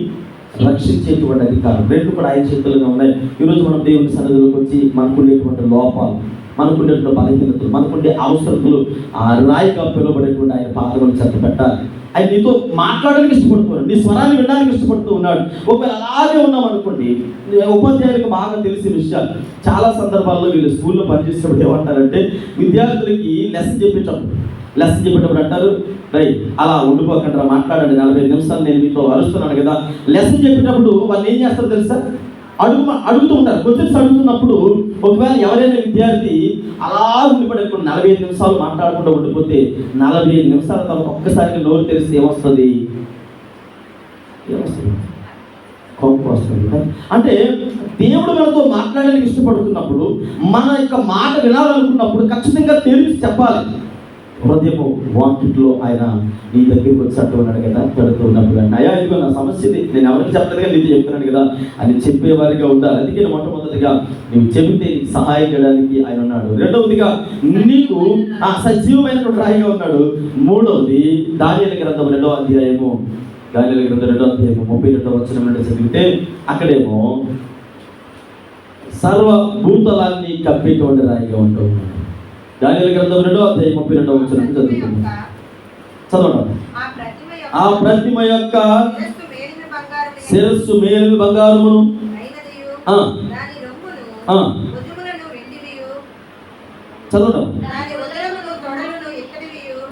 రక్షించేటువంటి అధికారం. 2 కూడా ఆయన చేతులుగా ఉన్నాయి. ఈరోజు మనం దేవుని సన్నిధిలోకి వచ్చి మనకుండేటువంటి లోపాలు, మనకుండేటువంటి బలహీనతలు, మనకుండే అవసరతలు ఆ రాయిగా పిలువబడేటువంటి ఆయన పాదములు చెత్త పెట్టాలి. ఆయన నీతో మాట్లాడడానికి ఇష్టపడుతున్నాడు, నీ స్వరాన్ని వినడానికి ఇష్టపడుతూ ఉన్నాడు. ఒకవేళ అలాగే ఉన్నాం అనుకోండి, ఉపాధ్యాయులకు బాగా తెలిసిన విషయాలు. చాలా సందర్భాల్లో వీళ్ళు స్కూల్లో పనిచేసేటప్పుడు ఏమంటారంటే, విద్యార్థులకి లెసన్ చెప్పేటప్పుడు అంటారు, అలా ఉండిపోకుండా మాట్లాడండి, 45 నిమిషాలు నేను మీతో అరుస్తున్నాను కదా. లెసన్ చెప్పేటప్పుడు వాళ్ళు ఏం చేస్తారో తెలుసా, అడుగుతూ ఉంటారు. క్వశ్చన్స్ అడుగుతున్నప్పుడు ఒకవేళ ఎవరైనా విద్యార్థి అలా ఉండిపడేప్పుడు 45 నిమిషాలు మాట్లాడకుండా ఉండిపోతే 45 నిమిషాల తర్వాత ఒక్కసారిగా నోరు తెలిస్తే ఏమొస్తుంది? కోపం వస్తుంది. అంటే దేవుడు మనతో మాట్లాడడానికి ఇష్టపడుతున్నప్పుడు, మన యొక్క మాట వినాలనుకున్నప్పుడు ఖచ్చితంగా తెలిసి చెప్పాలి. హృదయము వాకిట్లో ఆయన నీ దగ్గరికి వచ్చి ఉన్నాడు కదా, పెడుతూ ఉన్నప్పుడు అంటే, అయ్యా ఇదిగో నా సమస్యది, నేను ఎవరికి చెప్పలేదుగా నీతో చెప్తున్నాను కదా అని చెప్పేవారిగా ఉండాలి. అందుకే మొట్టమొదటిగా నీవు చెబితే సహాయం చేయడానికి ఆయన ఉన్నాడు. రెండవదిగా నీకు ఆ సజీవమైనటువంటి రాయిగా ఉన్నాడు. మూడవది దానియేలు గ్రంథం 2వ అధ్యాయము 32వ వచనం నుండి చదివితే అక్కడేమో సర్వభూతలాన్ని కప్పేటువంటి రాయిగా ఉంటాడు. దానియేలు గ్రంథం 2వ అధ్యాయం 32వ వచనం చదువుకుందాం. చదవండి. ఆ ప్రతిమ యొక్క శిరస్సు మేలిన బంగారమును, చదవడం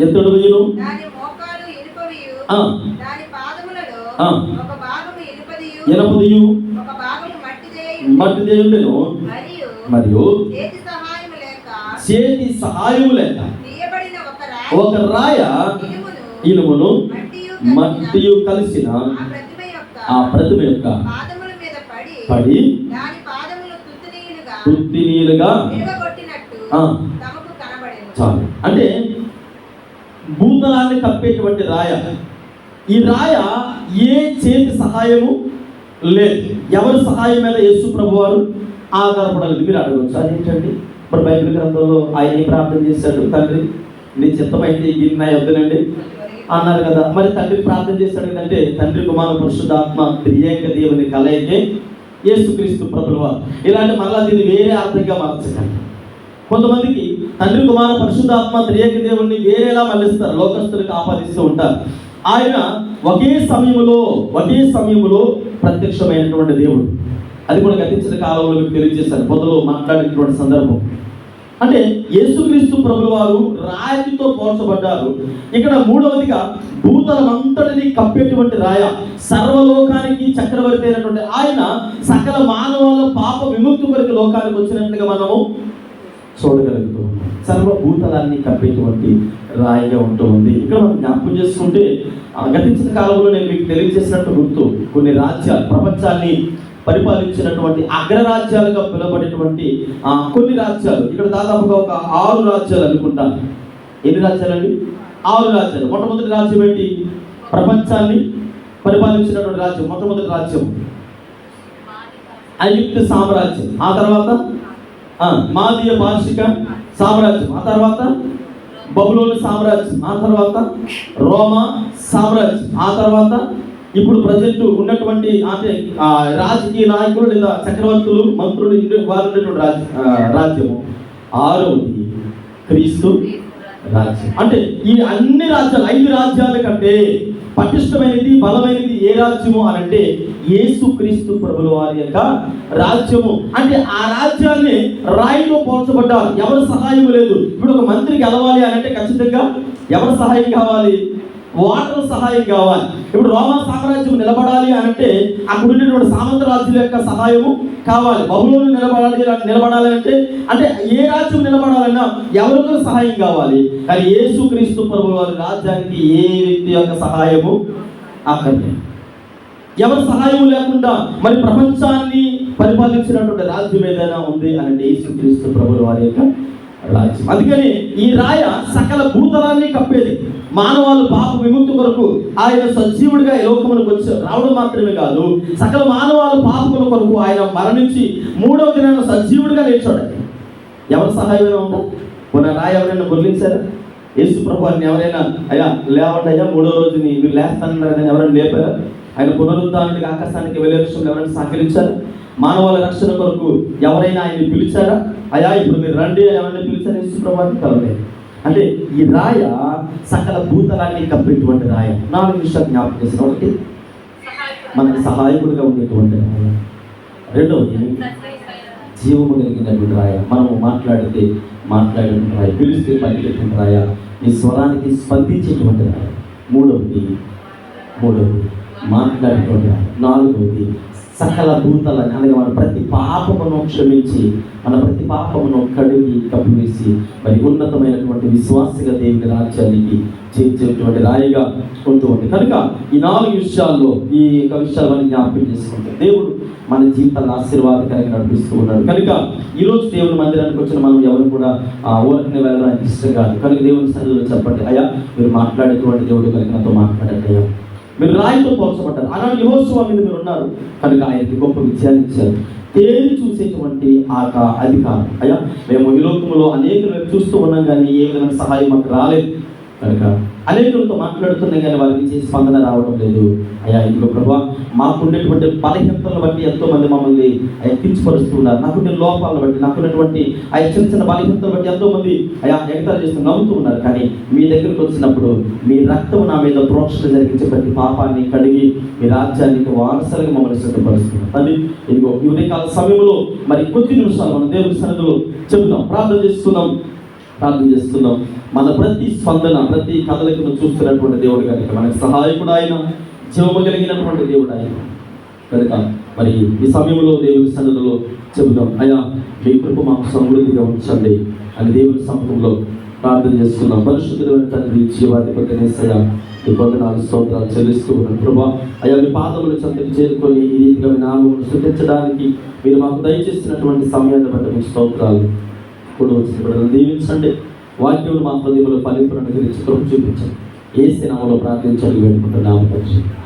ఎత్తడివియును, ఎనపదియు మట్టి దేవుడెను, మరియు చేతి సహాయము లేక ఒక రాయ ఇనుమును మట్టియు కలిసిన ఆ ప్రతిమ యొక్క పడి తుత్తినీలుగా చాలు. అంటే భూతలాన్ని కప్పేటువంటి రాయ. ఈ రాయ ఏ చేతి సహాయము లేదు. ఎవరి సహాయం మీద యేసు ప్రభు వారు ఆధారపడాలి. మీరు అడగవచ్చు, అదేంటండి ఇప్పుడు బైబిల్ గ్రంథంలో ఆయన ప్రార్థన చేశాడు, తండ్రి నీ చిత్తమైతే ఈ నా యొద్దనండి అన్నారు కదా. మరి తండ్రి ప్రార్థన చేశాడు కదంటే, తండ్రి కుమార పరిశుద్ధాత్మ త్రియేక దేవుని కలయికే యేసుక్రీస్తు ప్రభువు వారు. ఇలాంటి మళ్ళా దీన్ని వేరే అర్థంగా మార్చకండి. కొంతమందికి తండ్రి కుమార పరిశుద్ధాత్మ త్రియేక దేవుణ్ణి వేరేలా మళ్ళిస్తారు, లోకస్తులకు ఆపాదిస్తూ ఉంటారు. ఆయన ఒకే సమయంలో ప్రత్యక్షమైనటువంటి దేవుడు. అది కూడా గతించిన కాలంలో మీకు తెలియజేశారు, పొదలో మాట్లాడినటువంటి సందర్భం. అంటే యేసుక్రీస్తు ప్రభువు వారు రాయితో పోల్చబడ్డారు. ఇక్కడ మూడవదిగా భూతలమంతటిని కప్పేటువంటి రాయ, సర్వలోకానికి చక్రవర్తి అయినటువంటి ఆయన సకల మానవాల పాప విముక్తి కొరకు లోకానికి వచ్చినట్లుగా మనము చూడగలుగుతూ ఉన్నాం. సర్వభూతలాన్ని కప్పేటువంటి రాయిగా ఉంటూ ఉంది. ఇక్కడ మనం జ్ఞాపకం చేసుకుంటే గతించిన కాలంలో నేను మీకు తెలియజేసినట్టు గుర్తు, కొన్ని రాజ్యాలు ప్రపంచాన్ని పరిపాలించినటువంటి అగ్రరాజ్యాలుగా పిలువబడేటువంటి కొన్ని రాజ్యాలు, ఇక్కడ దాదాపుగా ఒక 6 రాజ్యాలు అనుకుంటాను. ఎన్ని రాజ్యాలండి? 6 రాజ్యాలు. మొట్టమొదటి రాజ్యం ఏంటి? ప్రపంచాన్ని పరిపాలించినటువంటి రాజ్యం, మొట్టమొదటి రాజ్యం ఐగుప్తు సామ్రాజ్యం, ఆ తర్వాత మాదీయ పార్షిక సామ్రాజ్యం, ఆ తర్వాత బబులోను సామ్రాజ్యం, ఆ తర్వాత రోమా సామ్రాజ్యం, ఆ తర్వాత ఇప్పుడు ప్రజెంట్ ఉన్నటువంటి అంటే రాజకీయ నాయకులు లేదా చక్రవర్తులు, మంత్రులు, వారు ఉన్నటువంటి రాజ్యము. ఆరవది క్రీస్తు రాజ్యం. అంటే ఈ అన్ని రాజ్యాలు, 5 రాజ్యాల కంటే పటిష్టమైనది, బలమైనది ఏ రాజ్యము అని అంటే యేసుక్రీస్తు ప్రభుల వారి యొక్క రాజ్యము. అంటే ఆ రాజ్యాన్ని రాయితో పోల్చబడ్డారు. ఎవరి సహాయం లేదు. ఇప్పుడు ఒక మంత్రి గెలవాలి అని అంటే ఖచ్చితంగా ఎవరి సహాయం కావాలి? వాటర్ సహాయం కావాలి. ఇప్పుడు రోమా సామ్రాజ్యం నిలబడాలి అని అంటే అక్కడ ఉన్నటువంటి సామంత రాజ్యుల యొక్క సహాయము కావాలి. బబులోను నిలబడాలి అంటే ఏ రాజ్యం నిలబడాలన్నా ఎవరికో సహాయం కావాలి. కానీ యేసుక్రీస్తు ప్రభువు వారి రాజ్యానికి ఏ వ్యక్తి యొక్క సహాయము అక్కర్లేదు. ఎవరి సహాయం లేకుండా మరి ప్రపంచాన్ని పరిపాలించినటువంటి రాజ్యం ఏదైనా ఉంది అని అంటే యేసుక్రీస్తు ప్రభువు వారి యొక్క రాజ్యం. అందుకని ఈ రాయ సకల భూతలాన్ని కప్పేది. మానవాళ్ళు పాప విముక్తి కొరకు ఆయన సజీవుడిగా ఈ లోకములకు వచ్చి రావడం మాత్రమే కాదు, సకల మానవాళ్ళు పాపముల కొరకు ఆయన మరణించి 3వ దినాన సజీవుడిగా లేచాడు. ఎవరి సహాయమైనా ఉందా? మన రాయ ఎవరైనా గుర్తించారా? యేసు ప్రభువాన్ని ఎవరైనా అయ్యా లేవండి అయ్యా 3వ రోజుని మీరు లేస్తానన్నారని ఎవరైనా లేపారా? ఆయన పునరుద్ధానానికి ఆకాశానికి వెళ్ళే విషయంలో ఎవరైనా సహకరించారా? మానవాళి రక్షణ కొరకు ఎవరైనా ఆయన్ని పిలిచారా? అయ్యా ఇప్పుడు మీరు రండి ఎవరైనా పిలిచారా? యేసు ప్రభువాన్ని కలవలేదు. అంటే ఈ రాయ సకల భూతలాన్ని కప్పేటువంటి రాయ. 4 విషయాలు జ్ఞాపకం చేసిన. ఒకటి, మనకి సహాయకుడిగా ఉండేటువంటి రాయ. రెండవది, జీవము కలిగినటువంటి రాయ. మనము మాట్లాడేటువంటి రాయ, పిలిస్తే పలికేటువంటి రాయ, ఈ స్వరానికి స్పందించేటువంటి రాయ. మూడవది మాట్లాడేటువంటి రాయ. 4వది సకల భూతలని, అనగా మన ప్రతి పాపమును క్షమించి మన ప్రతి పాపమును కడిగి కప్పివేసి మరి ఉన్నతమైనటువంటి విశ్వాసగా దేవుని రాజ్యానికి చేర్చేటువంటి రాయిగా ఉంటూ ఉంది. కనుక ఈ 4 విషయాల్లో ఈ యొక్క విషయాలను జ్ఞాపకం చేసుకుంటే దేవుడు మన జీవితాలను ఆశీర్వాదకరంగా నడిపిస్తూ ఉన్నాడు. కనుక ఈరోజు దేవుని మందిరానికి వచ్చిన మనం ఎవరు కూడా ఊరికి వెళ్ళడానికి ఇష్టం కాదు. కనుక దేవుని సన్నిధిలో చెప్పండి, అయ్యా మీరు మాట్లాడేటువంటి దేవుడు కనుక నాతో మాట్లాడండి అయ్యా. మీరు రాయితో పోల్చబడ్డారు. ఆనాడు యెహోషువ మీద మీరు ఉన్నారు కనుక ఆయనకి గొప్ప విజయాన్ని ఇచ్చారు. తేరి చూసేటువంటి అధికారం. అయ్యా మేము ఈ లోకంలో అనేకులు చూస్తూ ఉన్నాం కానీ ఏ విధమైన సహాయం మాకు రాలేదు. కనుక అనేకులతో మాట్లాడుతున్నాం కానీ వారికి నుంచి స్పందన రావడం లేదు. అయ్యా ఇందులో ప్రభా మాకుండేటువంటి బలహీనతలను బట్టి ఎంతో మంది మమ్మల్ని కించపరుస్తున్నారు. నాకుండే లోపాలను బట్టి, నాకున్నటువంటి చిన్న బలహీనతలను బట్టి ఎంతో మంది ఎగతాళి చేస్తూ నవ్వుతూ ఉన్నారు. కానీ మీ దగ్గరికి వచ్చినప్పుడు మీ రక్తం నా మీద ప్రోక్షణ జరిగించే ప్రతి పాపాన్ని కడిగి మీ రాజ్యానికి వారసులుగా మమ్మల్ని సిద్ధపరుస్తున్నారు. అది ఇదిగో ఈ ఉదయకాల సమయంలో మరి కొద్ది నిమిషాలు మనం దేవుని సన్నిధిలో చెబుతాం, ప్రార్థన చేస్తున్నాం. మన ప్రతి స్పందన, ప్రతి కదలికను చూస్తున్నటువంటి దేవుడు కనుక మనకు సహాయకుడు ఆయన, జీవము కలిగినటువంటి దేవుడు ఆయన. కనుక మరి ఈ సమయంలో దేవుని సన్నిధిలో చెబుదాం, అయ్యా మీ కృప మాకు సమృద్ధిగా ఉంచండి అని దేవుని సముఖంలో ప్రార్థన చేస్తున్నాం. పరిశుద్ధుడైన తండ్రి, జీవాధిపతి యేసయ్యా ఈ వందనాలు స్తోత్రాలు చెల్లిస్తూ ఉన్నాను ప్రభా. అయ్యా మీ పాదములు చెంతకు చేరుకొని ఈ రీతిగా మీ నామమును స్తుతించడానికి మీరు మాకు దయచేసినటువంటి సమయాన్ని బట్టి మీకు స్తోత్రాలు. కూడా వచ్చిన బిడ్డలను దీవించండి. వాక్యములు మా హృదయంలో ఫలింపులను గురించి కృప చూపించండి. యేసు నామములో ప్రార్థించండి వేడుకుంటున్నాము.